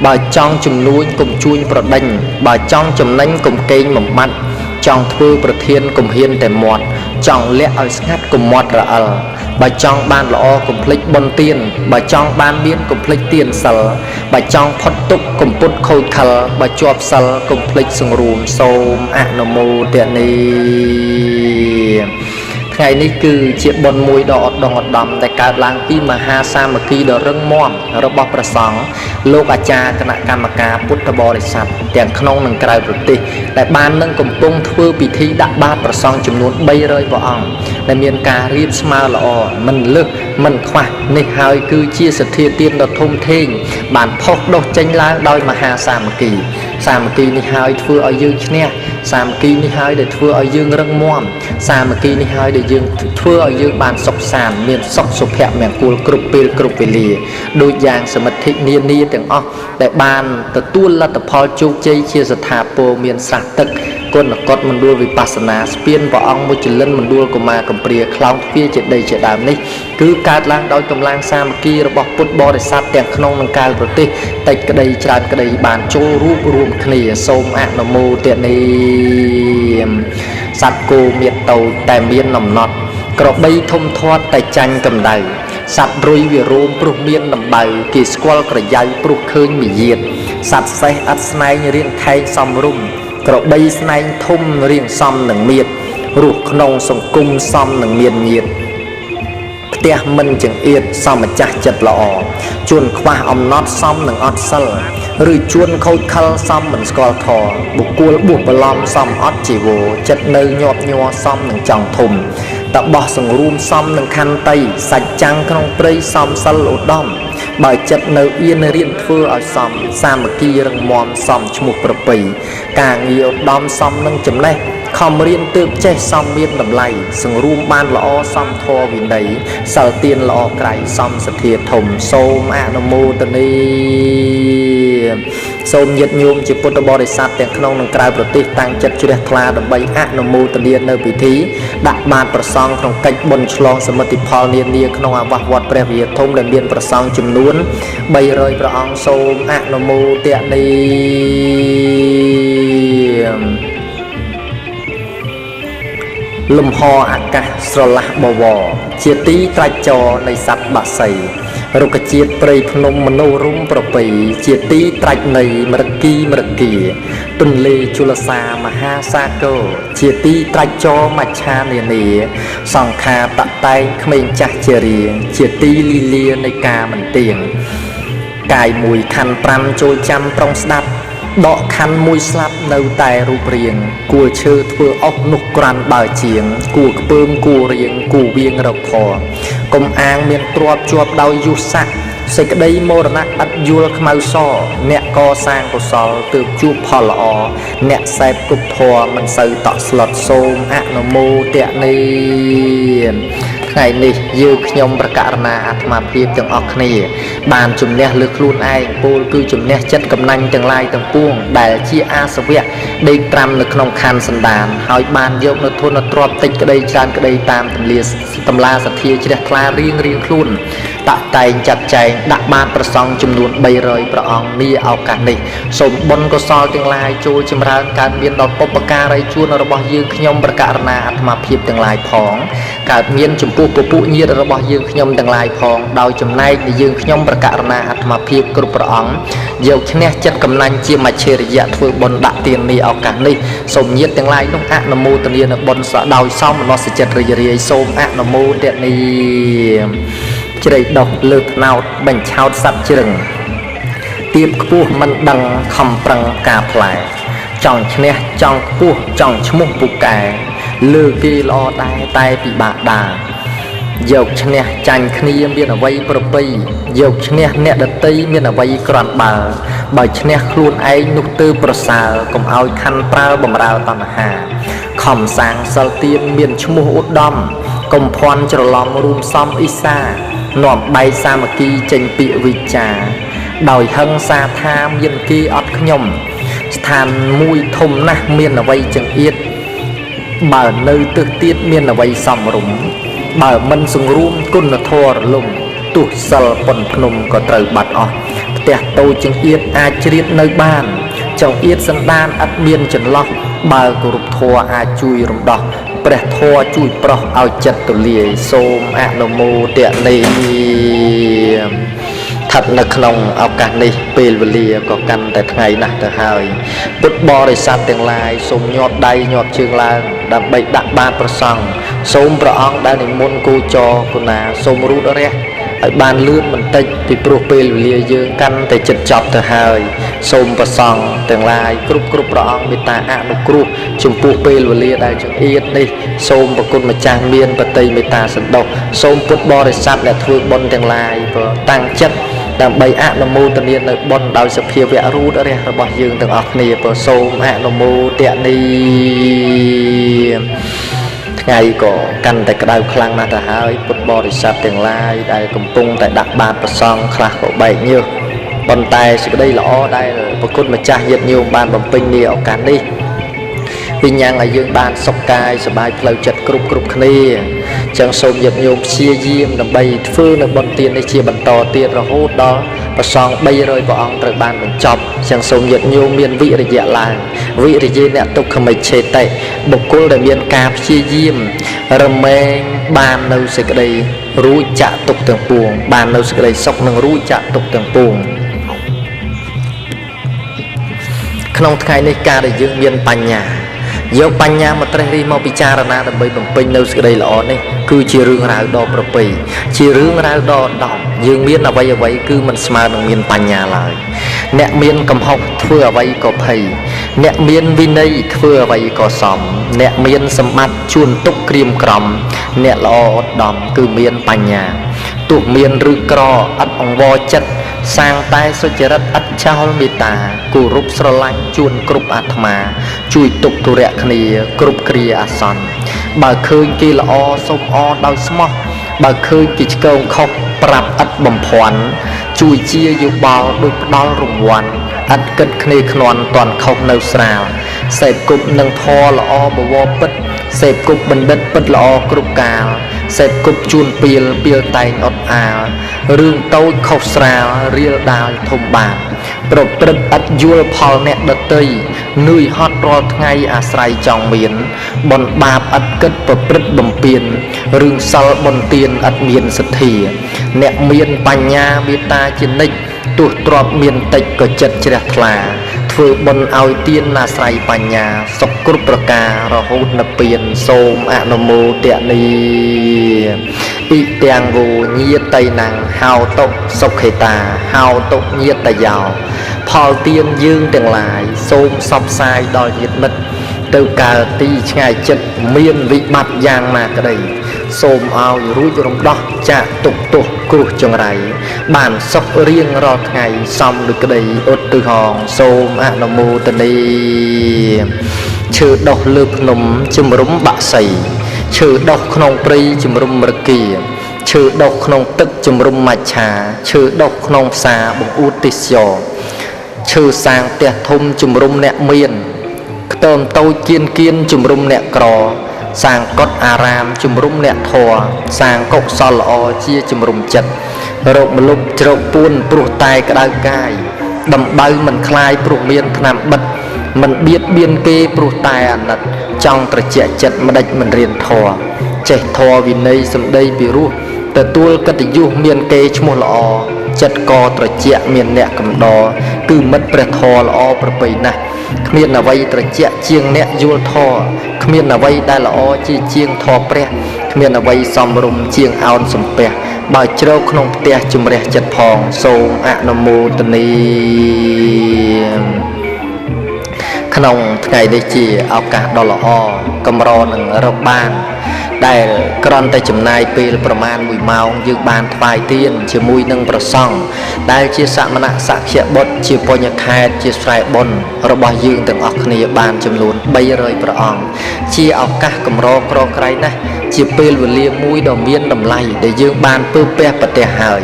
បើចង់ជំនួញកុំជួញប្រដេញបើចង់ចំណេញកុំកេងបំបត្តិចង់ធ្វើប្រធានកុំហ៊ានតែមាត់ចង់លាក់ឲ្យស្ងាត់កុំមាត់រអិលបើចង់បានល្អកុំភ្លេចបុណ្យទានបើចង់បានមានកុំភ្លេចទានសិលបើចង់ផុតទុក្ខកុំពុតខូចខលបើជាប់សិលកុំភ្លេចសង្រួមសូមអនុមោទនាថ្ងៃនេះគឺជាបុណ្យមួយដ៏ឧត្តមឧត្តមដែលកើតឡើងពីមហាសាមគ្គីដ៏រឹងមាំរបស់ព្រះសង្ឃលោកអាចារ្យគណៈកម្មការពុទ្ធបរិស័ទទាំងក្នុងនិងក្រៅប្រទេសដែលបាននឹងកំពុងធ្វើពិធីដាក់បាតព្រះសង្ឃចំនួន300ព្រះអង្គដែលមានការរៀបស្មើល្អមិនលើសមិនខ្វះនេះហើយគឺជាសទ្ធាទានដ៏ធំធេងបានផុសដុសចេញឡើងដោយមហាសាមគ្គីសាមគ្គីនេះហើយធ្វើឲ្យយើងឈ្នះសាមគ្គីនេះហើយដែលធ្វើឲ្យយើងរឹងមាំសាមគ្គីនេះហើយដែលយើងធ្វើឲ្យយើងបានសុខសាន្តមានសុខសុភមង្គលគ្រប់ពេលគ្រប់វេលាដូចយ៉ាងសមិទ្ធិនានាទាំងអស់ដែលបានទទួលលទ្ធផលជោគជ័យជាស្ថាពរមានស្រះទឹកគុណកតមណ្ឌលវិបស្សនាស្ពានព្រះអង្គមុជលិនមណ្ឌលកុមារកំព្រាខ្លោងទ្វារជាដីជាដើមនេះគឺកើតឡើងដោយកម្លាំងសាមគ្គីរបស់ពុទ្ធបរិស័ទទាំងក្នុងនិងក្រៅប្រទេសតិចក្តីច្រើនក្តីបានចូលរួបរួមគ្នាសូមអនុមោទនាសត្វគោមានតូចតែមានអំណត់ក្របីធំធាត់តែចាញ់កម្ដៅសត្វរុយវារោមព្រោះមានដំបៅគេស្គាល់ក្រយ៉ៅព្រោះឃើញមាយាទសត្វសេះអត់ស្នែងរៀងខែងសំរុំក្របីស្នែងធំរៀងសំនឹងមៀតរស់ក្នុងសង្គមសំនឹងមានញាតផ្ទះមិនចង្អៀតសមម្ចាស់ចិត្តល្អជួនខ្វះអំណត់សមនឹងអត់សិលឬជួនខូចខលសមមិនស្គាល់ធម៌បុគ្គលបួសបឡំសមអត់ជីវរចិត្តនៅញាប់ញ័រសមនឹងចង់ធំតបោះសង្រួមសមនឹងខន្តីសាច់ចាំងក្នុងព្រៃសមសិលឧត្តមបើចិត្តនៅអៀនរៀនធ្វើឲ្យសមសាមគ្គីរឹងមាំសមឈ្មោះប្រពៃការងារឧត្តមសមនឹងចំណេះខំរៀនទើបចេះសមមានតម្លៃសង្រួមបានល្អសមធម៌វិន័យសិលទានល្អក្រៃសមសទ្ធាធំសូមអនុមោទនាសូមញាតិញោមជាពុទ្ធបរិស័ទទាំងក្នុងនិងក្រៅប្រទេសតាំងចិត្តជ្រះថ្លាដើម្បីអនុមោទនានៅពិធីដាក់បាតព្រះសង្ឃក្នុងកិច្ចបុណ្យឆ្លងសមិទ្ធផលនានាក្នុងអាវាសវត្តព្រះវិហារធំដែលមានព្រះសង្ឃចំនួន300ព្រះអង្គសូមអនុមោទនាលំហអាកាសស្រឡះបវរជាទីត្រាច់ចរនៃសត្វបក្សីរុក្ខជាតិព្រៃភ្នំមនោរម្យប្រពៃជាទីត្រាច់នៃមរគីទន្លេជលសាមហាសាគរជាទីត្រាច់ចរមច្ឆានានាសង្ខាតតែងក្មេងចាស់ជារៀងជាទីលីលានៃការមិនទៀងកាយមួយខណ្ឌ5ចូលចាំប្រុងស្ដាប់ដកខណ្ឌមួយស្លាប់នៅតែរូបរាងគួរឈើធ្វើអុសនោះក្រាន់បើជាងគួរខ្ពើមគួររៀងគួរវៀងរកធរកុំអាងមានទ្រព្យជាប់ដោយយុស័កសេចក្តីមរណៈឥតយល់ខ្មៅសអ្នកកសាងកុសលទើបជួបផលល្អអ្នកសេពគប់ធម៌មិនសូវតក់ស្លុតសូមអនុមោទនាថ្ងៃនេះយើងខ្ញុំប្រកាសណាអាត្មាភាពទាំងអស់គ្នាបានជំនះលើខ្លួនឯងពោលគឺជំនះចិត្តកំណាញ់ទាំងឡាយទាំងពួងដែលជាអាសវៈដេកត្រាំនៅក្នុងខណ្ឌសន្តានហើយបានយកនៅធនទ្រព្យតិចក្តីច្រើនក្តីតាមតម្លាសទ្ធាជ្រះថ្លារៀងខ្លួនតាក់តែងចាត់ចែងដាក់បាតប្រសង់ចំនួន300ព្រះអង្គនាឱកាសនេះសូមបុណ្យកុសលទាំងឡាយចូលចម្រើនកើតមានដល់បុព្វការីជួនរបស់យើងខ្ញុំប្រកាសណាអាត្មាភាពទាំងឡាយផងកើតមានចំពោះពពួកញាតិរបស់យើងខ្ញុំទាំងឡាយផងដោយចំណែកនៃយើងខ្ញុំប្រកាសណាអាត្មាភាពគ្រប់ព្រះអង្គយកឈ្នះចិត្តកំណាញ់ជាមច្ឆេរយៈធ្វើបុណ្យដាក់ទាននាឱកាសនេះសូមញាតិទាំងឡាយនោះអនុមោទនានៅបុណ្យសដោយសមមនស្សចិត្តរីករាយសូមអនុមោទនាជ្រៃដុះលើថ្នោតបញ្ឆោតសັດជ្រឹង ទៀបខ្ពស់មិនដឹងខំប្រឹងការផ្លែចង់ឈ្នះចង់ខ្ពស់ចង់ឈ្មោះពូកែលើគេល្អដែរតែពិបាកដើរយកឈ្នះចាញ់គ្នាមានអ្វីប្រពៃយកឈ្នះអ្នកដតីមានអ្វីក្រាន់បើឈ្នះខ្លួនឯងនោះទើបប្រសើរកុំឲ្យខណ្ឌប្រើបំរើតណ្ហាខំសាងសិលទានមានឈ្មោះឧត្តមកុំភ័ន្តច្រឡំរួមសំអ៊ីសានាំបែកសាមគ្គីចេញពាក្យវិចារដោយហឹង្សាថាមានគេអត់ខ្ញុំស្ថានមួយធំណាស់មានអ្វីចង្អៀតបើនៅទើសទៀតមានអ្វីសំរុំបើមិនសង្រួមគុណធម៌រលំទោះសិលប៉ុនភ្នំក៏ត្រូវបាត់អស់ផ្ទះតូចចង្អៀតអាចជ្រៀតនៅបានចង្អៀតសន្តានឥតមានចន្លោះបើគោរពធម៌អាចជួយរំដោះព្រះធម៌ជួយប្រោះឲ្យចិត្តទូលាយសូមអនុមោទនាស្ថិតនៅក្នុងឱកាសនេះពេលវេលាក៏កាន់តែថ្ងៃណាស់ទៅហើយពុទ្ធបរិស័ទទាំងឡាយសូមញាត់ដៃញាត់ជើងឡើងដើម្បីដាក់បាតព្រះសង្ឃសូមព្រះអង្គដែលនិមន្តគូចរគុណាសូមរូតរះឲ្យបានលឿនបន្តិចពីព្រោះពេលវេលាយើងកាន់តែជិតចប់ទៅហើយសូមព្រះសង្ឃទាំងឡាយគ្រប់ព្រះអង្គមេត្តាអនុគ្រោះចំពោះពេលវេលាដែលចង្អៀតនេះសូមប្រគុណម្ចាស់មានបតីមេត្តាសន្តោសសូមពុទ្ធបរិស័ទដែលធ្វើបុណ្យទាំងឡាយតាំងចិត្តដើម្បីអនុមោទនានៅបុណ្យដោយសភាវៈរូតរះរបស់យើងទាំងអស់គ្នាសូមអនុមោទនាថ្ងៃក៏កាន់តែក្តៅខ្លាំងណាស់ទៅហើយពុទ្ធបរិស័ទទាំងឡាយដែលកំពុងតែដាក់បាតប្រសង់ខ្លះក៏បែកញើសប៉ុន្តែសេចក្តីល្អដែលប្រគុណម្ចាស់ញាតិញោមបានបំពេញនាឱកាសនេះវិញ្ញាណឲ្យយើងបានសុខកាយសบายផ្លូវចិត្តគ្រប់គ្នាចឹងសូមញាតិញោមព្យាយាមដើម្បីធ្វើនៅបុណ្យទាននេះជាបន្តទៀតរហូតដល់ព្រះសង្ឃ300ព្រះអង្គត្រូវបានបញ្ចប់ចឹងសូមញាតិញោមមានវិរិយៈឡើងវិរិយេអ្នកទុក្ខមិច្ឆេតិបុគ្គលដែលមានការព្យាយាមរមែងបាននៅសេចក្តីរួចចាក់ទុក្ខទាំងពួងបាននៅសេចក្តីសុខនិងរួចចាក់ទុក្ខទាំងពួងក្នុងថ្ងៃនេះការដែលយើងមានបញ្ញាយកបញ្ញាមកត្រេះរិះមកពិចារណាដើម្បីបំពេញនៅសេចក្តីល្អនេះគឺជារឿងរ៉ាវដ៏ប្រពៃជារឿងរ៉ាវដ៏ដំយើងមានអ្វីគឺមិនស្មើនឹងមានបញ្ញាឡើយអ្នកមានកំហុសធ្វើអ្វីក៏ភ័យអ្នកមានវិន័យធ្វើអ្វីក៏សមអ្នកមានសម្បត្តិជួនទុកក្រៀមក្រំអ្នកល្អឧត្តមគឺមានបញ្ញាទោះមានឬក្រឥតអង្វរចិត្តសាងតែសុចរិតឥតចោលមេត្តាគោរពស្រឡាញ់ជួនគ្រប់អាត្មាជួយទុកទុរៈគ្នាគ្រប់គ្រាអាសន្នបើឃើញគេល្អសូមអរដោយស្មោះបើឃើញគេឆ្កោងខុសប្រាប់ឥតបំភាន់ជួយជាយោបល់ដូចផ្ដាល់រង្វាន់ឥតគិតគ្នាខ្នន់តន់ខុសនៅស្រាលសេពគប់នឹងធរល្អបវរពិតសេពគប់បណ្ឌិតពិតល្អគ្រប់កាលសេពគប់ជួនពីលតែងអត់អាលរឿងតូចខុសស្រាលរៀលដាលធំបាតប្រព្រឹត្តឥតយល់ផលអ្នកដតីនឿយហត់រាល់ថ្ងៃអាស្រ័យចង់មានបនបាបឥតគិតប្រព្រឹត្តបំពេញរឿងសិលបនទានឥតមានសទ្ធាអ្នកមានបញ្ញាមេត្តាជានិច្ចទោះទ្រព្យមានតិចក៏ចិត្តជ្រះថ្លាធ្វើបុណ្យឲ្យទានអាស្រ័យបញ្ញាសុខគ្រប់ប្រការរហូតនិព្វានសូមអនុមោទនាអ៊ីទាំងវោញាតៃណាំងហៅតុសុខេតាហៅតុញាតយោផលទានយើងទាំងឡាយសូមសពផ្សាយដល់ញាតិមិត្តទៅកើតទីឆ្ងាយចិត្តមានវិបត្តិយ៉ាងណាក្តីសូមឲ្យរួចរំដោះចាកទុក្ខទោសគ្រោះចង្រៃបានសុខរៀងរាល់ថ្ងៃសំដូចក្តីឧទ្ទិហរណ៍សូមអនុមោទនាឈើដុះលើភ្នំជំរុំបាក់សីឈើដុះក្នុងព្រៃជំរុំរគាឈើដុះក្នុងទឹកជំរុំមច្ឆាឈើដុះក្នុងផ្សារបង្អួតទេសចរឈើសាងផ្ទះធំជំរុំអ្នកមានខ្ទមតូចគៀនជំរុំអ្នកក្រសាងកុដិអារាមជំរុំអ្នកធម៌សាងកុសលល្អជាជំរុំចិត្តរោគមលុបជ្រោកពួនព្រោះតែក្តៅកាយដំបៅមិនคลายព្រោះមានថ្នាំបិទមិនបៀតបៀនគេព្រោះតែអាណិតចង់ត្រជាក់ចិត្តមិនដេចមិនរៀនធម៌ចេះធម៌វិន័យសម្ដីពីរោះទទួលកិត្តិយសមានគេឈ្មោះល្អចិត្តក៏ត្រជាក់មានអ្នកកំដរគឺមិត្តព្រះធម៌ល្អប្រពៃណាស់គ្មានអ្វីត្រជាក់ជាងអ្នកយល់ធម៌គ្មានអ្វីដែលល្អជាជាងធម៌ព្រះ គ្មានអ្វីសំរុំជាងអោនសំពះបើជ្រៅក្នុងផ្ទះជំរះចិត្តផងសូមអនុមោទនាក្នុងថ្ងៃនេះជាឱកាសដ៏ល្អកម្រនឹងរកបានដែលគ្រាន់តែចំណាយពេលប្រមាណ1ម៉ោងយើងបានថ្វាយទានជាមួយនឹងព្រះសង្ឃដែលជាសមណៈសក្យបុត្រជាបញ្ញខេត្តជាស្រែបុណ្យរបស់យើងទាំងអស់គ្នាបានចំនួន300ព្រះអង្គជាឱកាសកម្រក្រក្រៃណាស់ជាពេលវេលាមួយដ៏មានតម្លៃដែលយើងបានពើពះប្រទះហើយ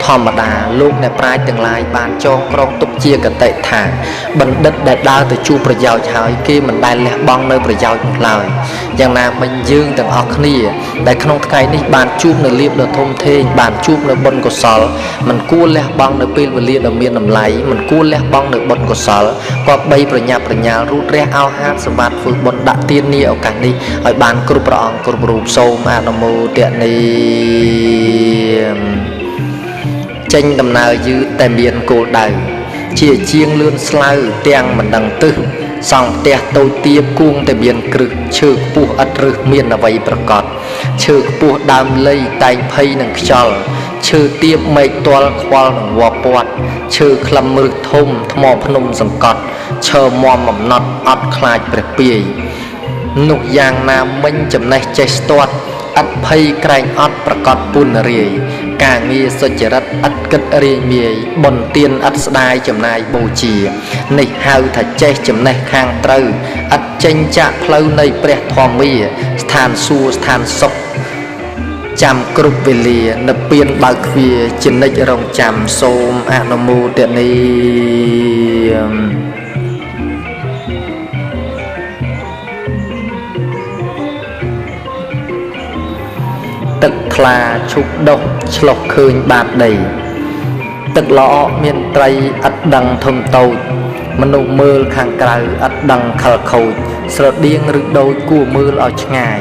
ធម្មតាលោកអ្នកប្រាជ្ញទាំងឡាយបានចងក្រងទុកជាកតិថាបណ្ឌិតដែលដើរទៅជួបប្រយោជន៍ហើយគេមិនដែលលះបង់នៅប្រយោជន៍នោះឡើយយ៉ាងណាមិញយើងទាំងអស់គ្នាដែលក្នុងថ្ងៃនេះបានជួបនៅលៀបដ៏ធំធេងបានជួបនៅបុណ្យកុសលមិនគួរលះបង់នៅពេលវេលាដ៏មានតម្លៃមិនគួរលះបង់នៅបុណ្យកុសលក៏បីប្រញាប់ប្រញាល់រូតរះអោហាតសម្បត្តិធ្វើបុណ្យដាក់ទាននាឱកាសនេះឲ្យបានគ្រប់ព្រះអង្គគ្រប់រូបសូមអនុមោទនាចេញដំណើរយឺតតែមានគោលដៅជាជាងលឿនស្លៅទាំងមិនដឹងទិសសង់ផ្ទះតូចទាបគួងតែមានគ្រឹះឈើខ្ពស់ឥតរឹសមានអ្វីប្រកបឈើខ្ពស់ដើមលៃតែងភ័យនឹងខ្យល់ឈើទាបមេឃទាល់ខ្វល់នឹងវត្តពាត់ឈើខ្លឹមរឹសធំថ្មភ្នំសង្កត់ឈើមមបំណត់អត់ខ្លាចព្រះពាយនោះយ៉ាងណាមិញចំណេះចេះស្ទាត់ឥតភ័យក្រែងអត់ប្រកបពុនរាយការងារសុចរិតឥតគិតរាយមាយបុណ្យទានឥតស្ដាយចំណាយបូជានេះហៅថាចេះចំណេះខាងត្រូវឥតចេញចាក់ផ្លូវនៃព្រះធម្មាស្ថានសួគ៌ស្ថានសុខចាំគ្រប់វេលានិព្វានបើកទ្វារជានិច្ចរងចាំសូមអនុមោទនាទឹកថ្លាឈុកដុះឆ្លុះឃើញបាតដីទឹកល្អមានត្រីឥតដឹងធំតូចមនុស្សមើលខាងក្រៅឥតដឹងខលខូចស្រដៀងឬដូចគួរមើលឲ្យឆ្ងាយ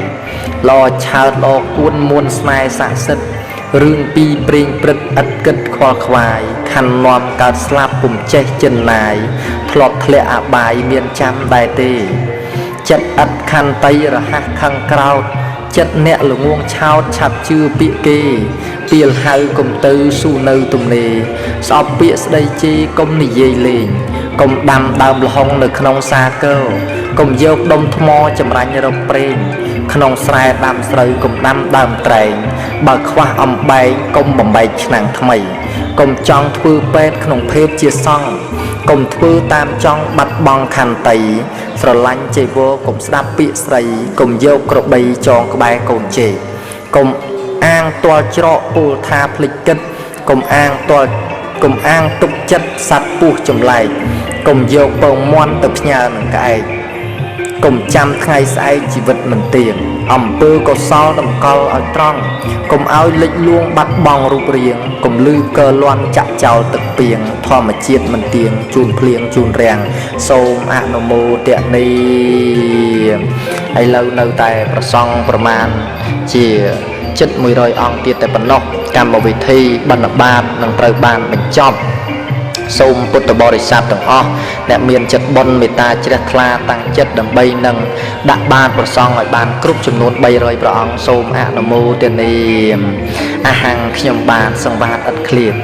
ល្អឆើតល្អគួនមួនស្នេហ៍ស័ក្តិសិទ្ធិរឿងពីព្រេងព្រឹកឥតគិតខ្វល់ខ្វាយខណ្ឌនាំកើតស្លាប់ពុំចេះចិនណាយធ្លាប់ធ្លាក់អបាយមានចាំដែរទេចិត្តឥតខន្តីរហ័សខឹងក្រោតចិត្តអ្នកល្ងងឆោតឆាប់ជឿពាក្យគេពីលហៅកុំទៅស៊ូនៅទំនេរស្អប់ពាក្យស្ដីជេរកុំនិយាយលេងកុំដាំដើមលហុងនៅក្នុងសាគរកុំយកដុំថ្មចម្រាញ់រកប្រេងក្នុងស្រែដាំស្រូវកុំដាំដើមត្រែងបើខ្វះអំបែងកុំបំបែកឆ្នាំងថ្មីកុំចង់ធ្វើពេទ្យក្នុងភេទជាសង្ឃកុំធ្វើតាមចង់បាត់បង់ខន្តីស្រឡាញ់ចៃវរកុំស្ដាប់ពាក្យស្រីកុំយកក្របីចងក្បែរកូនជេកុំអាងទាល់ច្រកពូលថាភ្លេចគិតកុំអាងទុកចិត្តសัตว์ពស់ចម្លែកកុំយកពងមាន់ទៅផ្ញើនឹងក្អែកកុំចាំថ្ងៃស្អែកជីវិតមិនទៀងអំពើកុសលតម្កល់ឲ្យត្រង់កុំឲ្យលិចលួងបាត់បង់រូបរាងកុំលឺកើលាន់ចាក់ចោលទឹកពីងធម្មជាតិមិនទៀងជូនភ្លៀងជូនរាំងសូមអនុមោទនាឥឡូវនៅតែប្រសង់ប្រមាណជាជិត100អង្គទៀតតែប៉ុណ្ណោះកម្មវិធីបណ្ឌបាតនឹងត្រូវបានបញ្ចប់សូមពុទ្ធបរិស័ទទាំងអស់ដែលមានចិត្តបុណ្យមេត្តាជ្រះថ្លាតាំងចិត្តដើម្បីនឹងដាក់បាតប្រសង់ឲ្យបានគ្រប់ចំនួន300ព្រះអង្គសូមអនុមោទនាអហង្ខ្ញុំបានសង្វាតឥតឃ្លាត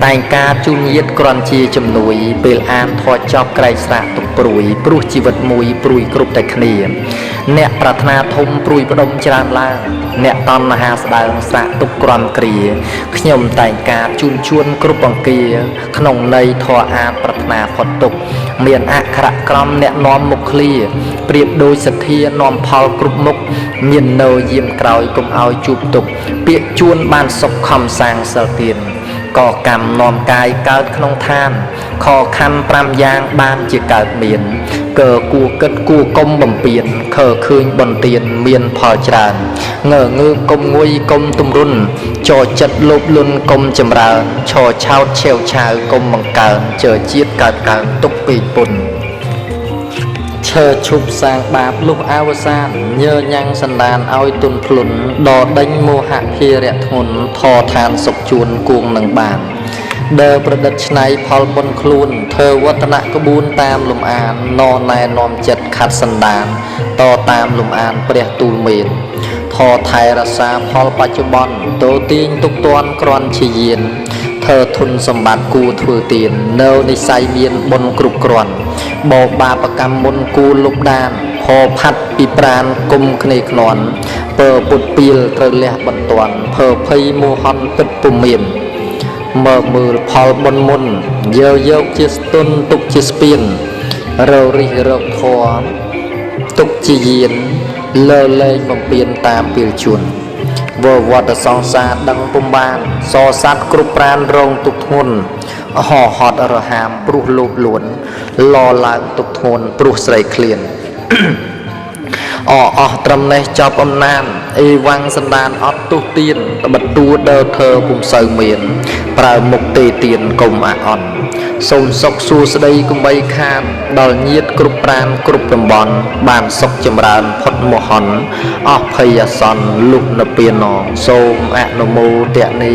តែងការជូនញាតិគ្រាន់ជាជំនួយពេលអានធម៌ចប់ក្រែងស្រាកទុកព្រួយព្រោះជីវិតមួយព្រួយគ្រប់តែគ្នាអ្នកប្រាថ្នាធំព្រួយផ្ដុំច្រើនឡើងអ្នកតណ្ហាស្ដើងស្រាកទុកក្រាន់គ្រាខ្ញុំតែងការជូនជួនគ្រប់អង្គាក្នុងន័យធម៌អាតប្រាថ្នាផុតទុកមានអក្ខរក្រមអ្នកនាំមុខឃ្លាប្រៀបដូចសទ្ធានាំផលគ្រប់មុខមាននៅយាមក្រោយកុំឲ្យជួបទុកពាក្យជួនបានសុខខំសាងសិលទានក៏កម្មនាំកាយកើតក្នុងឋានខខណ្ឌ5យ៉ាងបានជាកើតមានកើគួគិតគួកុំបំពេញខើឃើញបន្ទានមានផលច្រើនងើកុំងុយកុំទម្រុនចោចិត្តលោភលន់កុំចម្រើនឆោឆោតឆេវឆាវកុំបង្កើនជើជាតិកើតទុកពេកពុនឈើឈប់សាងបាបលុះអវសានញើញ៉ាំងសន្តានឲ្យទុនភ្លុនដដេញមោហៈភារៈធ្ងន់ធរឋានសុខជួនគួងនឹងបានដើរប្រឌិតឆ្នៃផលបុណ្យខ្លួនធ្វើវឌ្ឍនក្បួនតាមលំអានណណែនាំចិត្តខាត់សន្តានតតាមលំអានព្រះទូលមេនធ ធរថែរក្សាផលបច្ចុប្បន្នទោទាញទុកទាន់ក្រន់ជាយានធ្វើធុនសម្បត្តិគូធ្វើទាននៅនិស័យមានបុណ្យគ្រប់គ្រាន់បោបាបកម្មមុនគូលុបដានហោផាត់ពីប្រានគុំគ្នាខ្នន់ពើពុតពីលត្រូវលះបន្ទាន់ភើភ័យមោហន់ពិតពុំមានមើលផលបុណ្យមុនយកជាស្ទុនទុកជាស្ពានររិះរកធរទុកជាយានលើលែងបំពេញតាមពេលជួនវត្តសង្សារដឹងពុំបានសស័តគ្រប់ប្រានរងទុកធ្ងន់ហោហត់រហាមព្រោះលោភលួនលឡើងទុកធ្ងន់ព្រោះស្រីឃ្លានអស់ត្រឹមនេះចប់អំណានអីវ៉ាំងសណ្ដានអត់ទុះទៀនបតួដើធ្វើពុំសូវមានប្រើមុខទេទៀនកុំអាអន់សូមសុខសួស្តីកុំបីខានដល់ញាតគ្រប់ប្រានគ្រប់តំបន់បានសុខចម្រើនផុតមហន់អស់ភ័យអាសន្នលុះនៅពៀនងសូមអនុមោទនា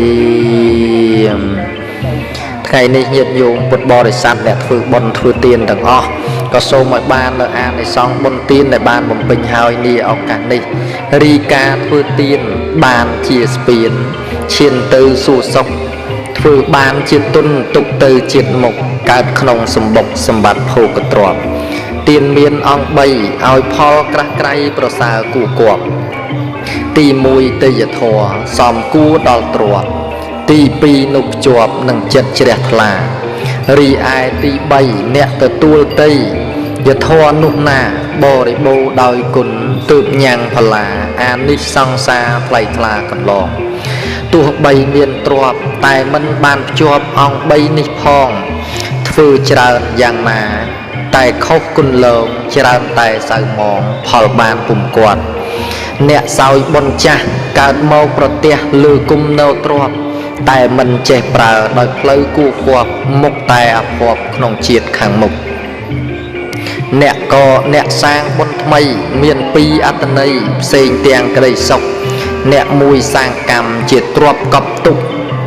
ថ្ងៃនេះញាតិញោមពុទ្ធបរិស័ទអ្នកធ្វើបុណ្យធ្វើទានទាំងអស់ក៏សូមឲ្យបាននៅអានិសង្ឃបុណ្យទានដែលបានបំពេញហើយនាឱកាសនេះរីការធ្វើទានបានជាស្ពានឈានទៅសួគ៌សុខធ្វើបានជាទុនទុកទៅជាតិមុខកើតក្នុងសម្បុកសម្បត្តិភោគទ្រព្យទានមានអង្គ3ឲ្យផលក្រាស់ក្រៃប្រសើរគួរគប់ទី1ទេយធម៌សំគួរដល់ទ្រព្យទី2នោះភ្ជាប់នឹងចិត្តជ្រះថ្លារីឯទី3អ្នកទទួលតីយធម៌នោះណាបរិបូរដោយគុណទើបញ៉ាំងផល្លាអានិសង្សារថ្លៃថ្លាកន្លងទោះបីមានទ្រព្យតែមិនបានភ្ជាប់អង្គ3នេះផងធ្វើច្រើនយ៉ាងណាតែខុសគុណលើងច្រើនតែសៅមងផលបានពុំគាត់អ្នកសោយបុណ្យចាស់កើតមកប្រទះលើគុំនៅទ្រព្យតែមិនចេះប្រើដោយផ្លូវគួរគប់មុខតែអភ័ព្វក្នុងជាតិខាងមុខអ្នកសាងបុណ្យថ្មីមាន2អត្តន័យផ្សេងទាំងក្តីសុខអ្នកមួយសាងកម្មជាទ្រព្យកប់ទុក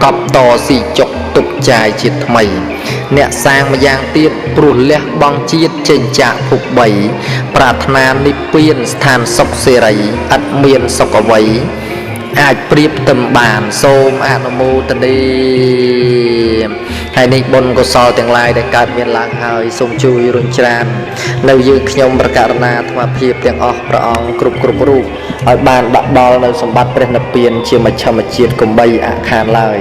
កប់តស៊ីចុកទុកចាយជាតិថ្មីអ្នកសាងម្យ៉ាងទៀតព្រោះលះបង់ជាតិចេញចាកភព3ប្រាថ្នានិព្វានស្ថានសុខសេរីឥតមានសុខអ្វីអាចប្រៀបផ្ទឹមបានសូមអនុមោទនាហើយនេះបុណ្យកុសលទាំងឡាយដែលកើតមានឡើងហើយសូមជួយរុញច្រាននៅយើងខ្ញុំប្រកាសណាអាត្មាភាពទាំងអស់ព្រះអង្គគ្រប់រូបឲ្យបានដាក់ដល់នៅសម្បត្តិព្រះនិព្វានជាមជ្ឈមជាតិកុំបីអខានឡើយ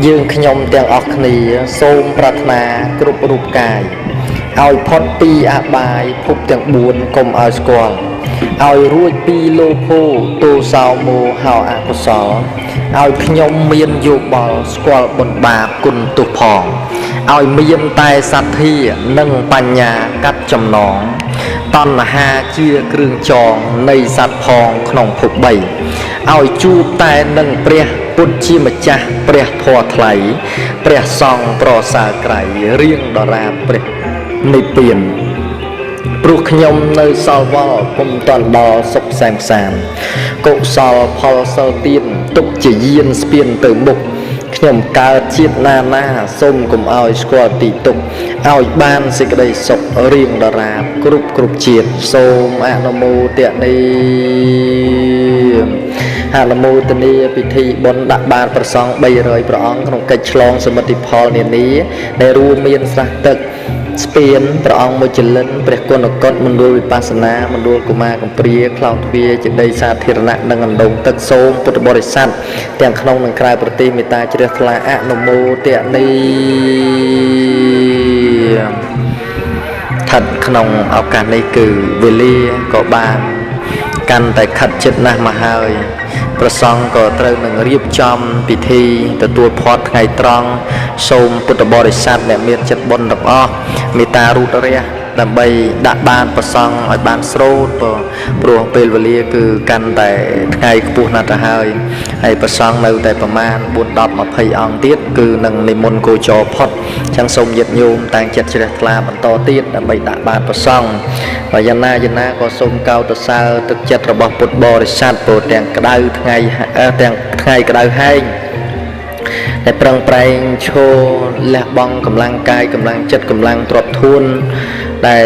យើងខ្ញុំទាំងអស់គ្នាសូមប្រាថ្នាគ្រប់រូបកាយឲ្យផុតពីអបាយភពទាំង4កុំឲ្យស្គាល់ឲ្យរួចពីលោភោទោសោមោហោអកុសលឲ្យខ្ញុំមានយោបល់ស្គាល់បុណ្យបាបគុណទុសផងឲ្យមានតែសទ្ធានិងបញ្ញាកាត់ចំណងតណ្ហាជាគ្រឿងចងនៃសត្វផងក្នុងភព3ឲ្យជួបតែនឹងព្រះពុទ្ធជាម្ចាស់ព្រះធម៌ថ្លៃព្រះសង្ឃប្រសើរក្រៃរៀងដរាបព្រះនិព្វានព្រោះខ្ញុំនៅសល់វល់ពុំតាន់ដល់សុខសែនសានកុសលផលសិលទានទុកជាយានស្ពានទៅមុខខ្ញុំកើតជាតិណាសូមកុំឲ្យស្គាល់ទីទុកឲ្យបានសេចក្តីសុខរៀងដរាបគ្រប់ជាតិសូមអនុមោទនាអនុមោទនាពិធីបុណ្យដាក់បាតព្រះសង្ឃ300ព្រះអង្គក្នុងកិច្ចឆ្លងសមិទ្ធផលនានាដែលរួមមានស្រះទឹកស្ពានព្រះអង្គមុជលិនព្រះគុណកុដមណ្ឌលវិបស្សនាមណ្ឌលកុមារកំព្រាខ្លោងទ្វារជាដីសាធារណៈនិងអណ្ដូងទឹកសូមពុទ្ធបរិស័ទទាំងក្នុងនិងក្រៅប្រទេសមេត្តាជ្រះថ្លាអនុមោទនាស្ថិតក្នុងឱកាសនេះគឺវេលាក៏បានកាន់តែខិតជិតណាស់មកហើយព្រះសង្ឃក៏ត្រូវនឹងរៀបចំពិធីទទួលផាត់ថ្ងៃត្រង់សូមពុទ្ធបរិស័ទអ្នកមានចិត្តបុណ្យទាំងអស់មេត្តារូបរះដើម្បីដាក់បានព្រះសង្ឃឲ្យបានស្រូតព្រោះពេលវេលាគឺកាន់តែថ្ងៃខ្ពស់ណាស់ទៅហើយព្រះសង្ឃនៅតែប្រមាណ4 10 20អង្គទៀតគឺនឹងនិមន្តគោចរផុតអញ្ចឹងសូមញាតិញោមតាំងចិត្តជ្រះថ្លាបន្តទៀតដើម្បីដាក់បានព្រះសង្ឃបើយ៉ាងណាក៏សូមកោតសរទឹកចិត្តរបស់ពុទ្ធបរិស័ទព្រោះទាំងក្តៅថ្ងៃក្តៅហែងដែលប្រឹងប្រែងឈរលះបង់កម្លាំងកាយកម្លាំងចិត្តកម្លាំងទ្រព្យធន ដែល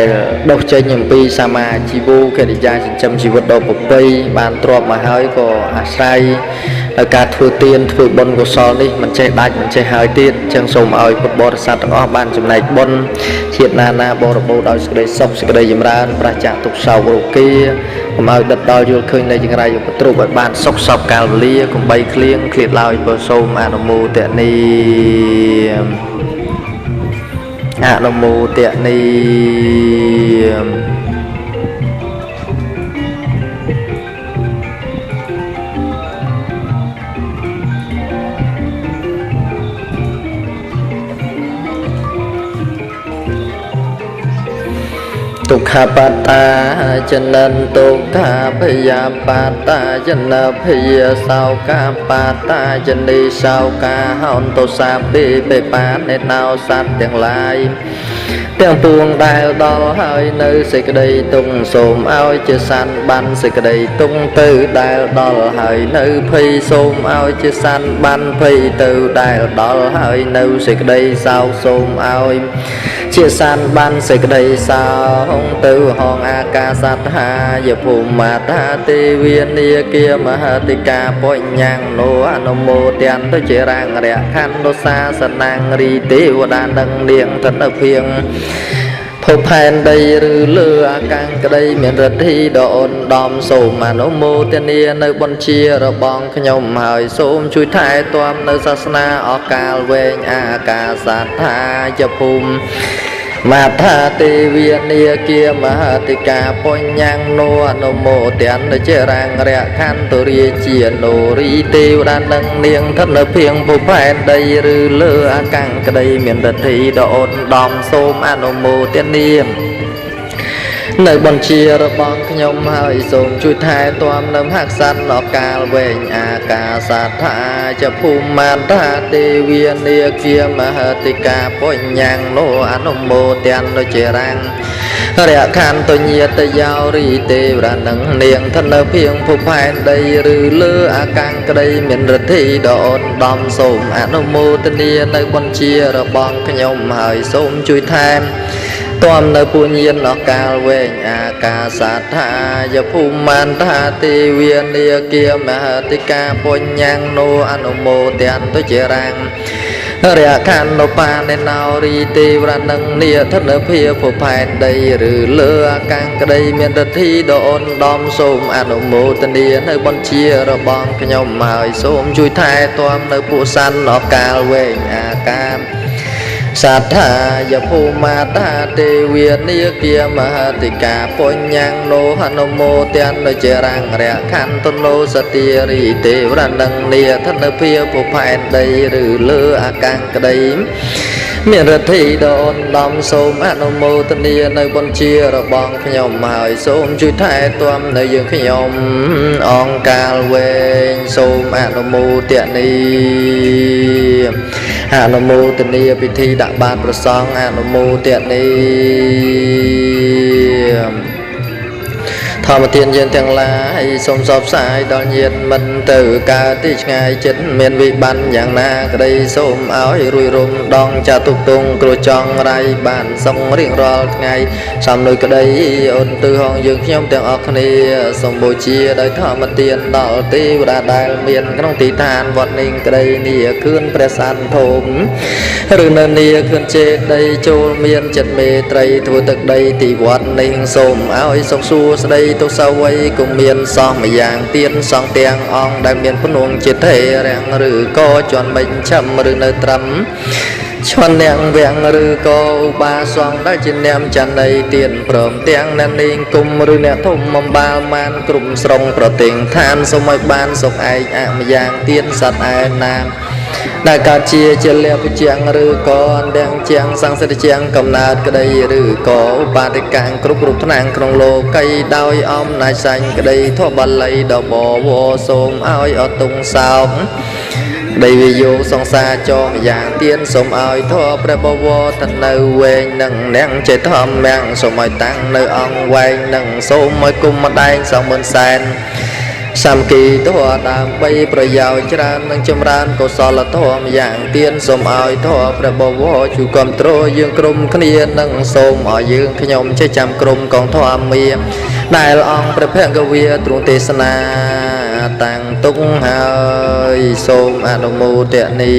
ដុសចេញអំពីសមាជីវកិរិយាចិញ្ចឹមជីវិតដ៏ប្រពៃបានទ្រាប់មកហើយក៏អាស្រ័យដោយការធ្វើទានធ្វើបុណ្យកុសលនេះមិនចេះដាច់មិនចេះហើយទៀតចឹងសូមឲ្យពុទ្ធបរិស័ទទាំងអស់បានចំណែកបុណ្យជាតិណាបរិបូរដោយសេចក្តីសុខសេចក្តីចម្រើនប្រះចាកទុក្ខសោករោគាកុំឲ្យដិតដល់យល់ឃើញនៅចង្រៃឧបទ្រពឲ្យបានសុខសពកាលវេលាកុំបីឃ្លៀងឃ្លាតឡើយបើសូមអនុមោទនាអនុមោទនាទុក្ខបត្តាចនិនទុក្ខាភយាបត្តាចនភយាសោកាបត្តាចនីសោកាហោតុសាពេបេបានណេណោសត្វទាំងឡាយទាំងពួងដែលដល់ហើយនៅសេចក្តីទុំសូមឲ្យជាសន្បានសេចក្តីទុំទៅដែលដល់ហើយនៅភ័យសូមឲ្យជាសន្បានភ័យទៅដែលដល់ហើយនៅសេចក្តីសោកសូមឲ្យជាសន្បានសេចក្តីសោកទៅហងអាកាសត្ហាយភូមាតាទេវានាគាមហតិកាបញ្ញងនោអនុមោទន្តុជារាងរៈខណ្ឌុសាសនាងរីទេវតានឹងនាងធនភៀងភពផែនដីឬលើអាកាសក្តីមានរិទ្ធិដ៏អូនដំសូមអនុមោទនានៅបញ្ជារបងខ្ញុំហើយសូមជួយថែទាំនៅសាសនាអកាលវែងអាកាសថាយភូមិមាថាទេវានាគាមហតិកាបញ្ញងនោអនុមោទន្តុជារាងរៈខន្តុរាជានោរីទេវតានឹងនាងធនភៀងភពផែនដីឬលើអាកាសក្តីមានរិទ្ធិដ៏អូនដំសូមអនុមោទនានៅបញ្ជារបស់ខ្ញុំហើយសូមជួយថែទាំនៅហក្សត្រអកាលវែងអាកាសថាចភូមាតាទេវានាគាមហតិកាបញ្ញងនោអនុមោទន្តុជារាងរៈខន្តុញាតយោរីទេវតានឹងនាងធនភៀងភពផែនដីឬលើអាកាសក្តីមានរិទ្ធិដ៏អូនដំសូមអនុមោទនានៅបញ្ជារបស់ខ្ញុំហើយសូមជួយថែតាមនៅពុញ្ញានអកាលវែងអាកាសថាយភូមានថាទេវានាគាមហតិកាបញ្ញងនោអនុមោទន្តុជារាងរៈខណ្ឌបានេណោរីទេវតានឹងនាធនភាភពផែនដីឬលើអាកាសក្តីមានរិទ្ធិដ៏អូនដំសូមអនុមោទនានៅបញ្ជារបស់ខ្ញុំហើយសូមជួយថែទាំនៅពួកសត្វអកាលវែងអាកាសសត្ថាយភូមាតាទេវានាគាមហតិកាបញ្ញងនោអនុមោទន្តុជារាងរៈខន្តុនោសទារីទេវតានឹងនាធនភាភពផែនដីឬលើអាកាសក្តីមានរិទ្ធិដ៏អូនដំសូមអនុមោទនានៅបញ្ជារបស់ខ្ញុំហើយសូមជួយថែទាំនៅយើងខ្ញុំអង្គកាលវែងសូមអនុមោទនាអនុមោទនាពិធីដាក់បាតព្រះសង្ឃអនុមោទនាធម្មទានយើងទាំងឡាយសូមសពផ្សាយដល់ញាតិមិនទៅកើតទីឆ្ងាយចិត្តមានវិបត្តិយ៉ាងណាក្តីសូមឲ្យរួយរំដងចាទុកទងគ្រោះចង់រៃបានសងរៀងរាល់ថ្ងៃសំនុយក្តីអូនទិហងយើងខ្ញុំទាំងអស់គ្នាសូមបូជាដោយធម្មទានដល់ទេវតាដែលមានក្នុងទីឋានវត្តនេះក្តីនីខឿនព្រះសន្ធមឬនៅនីខឿនចេតីចូលមានចិត្តមេត្រីធ្វើទឹកដីទីវត្តនេះសូមឲ្យសុខសួស្តីទុសាវ័យក៏មានសោះម្យ៉ាងទៀនសងទាំងអង្គដែលមានភ្នួងជាទេរាំងឬក៏ជន់មិញឆឹមឬនៅត្រឹមឈន់នាងវាំងឬក៏ឧបាសង្ឃដែលជានាមចន្ទ័យទៀនព្រមទាំងអ្នកនាងគុំឬអ្នកធំបំបាលមានក្រុមស្រងប្រទេសឋានសូមឲ្យបានសុខឯកអម្យ៉ាងទៀនសត្វឯណាមដែលកើតជាលះជាងឬក៏អន្តងជាងសង្សិទ្ធជាងកំណើតក្តីឬក៏ឧបាតិកាងគ្រប់ថ្នាក់ក្នុងលោកីដោយអំណាចសាញ់ក្តីធម៌បាលីដ៏បវរសូមឲ្យអត់ទុងសោកដីវិយោសង្សារចងយ៉ាងទៀនសូមឲ្យធម៌ព្រះបវរទៅនៅវែងនឹងនាងចេធម្មយ៉ាងសូមឲ្យតាំងនៅអង្គវែងនឹងសូមឲ្យគុំម្ដែងសងមុនសែន សាមគ្គីធម៌ដើម្បីប្រយោជន៍ច្រើននិងចម្រើនកុសលធម៌យ៉ាងទៀនសូមឲ្យធម៌ព្រះបវរជួយគាំទ្រយើងក្រុមគ្នានិងសូមឲ្យយើងខ្ញុំចេះចាំក្រុមកងធម៌មាដែលអង្គព្រះភគវាទ្រង់ទេសនាតាំងទុកហើយសូមអនុមោទនា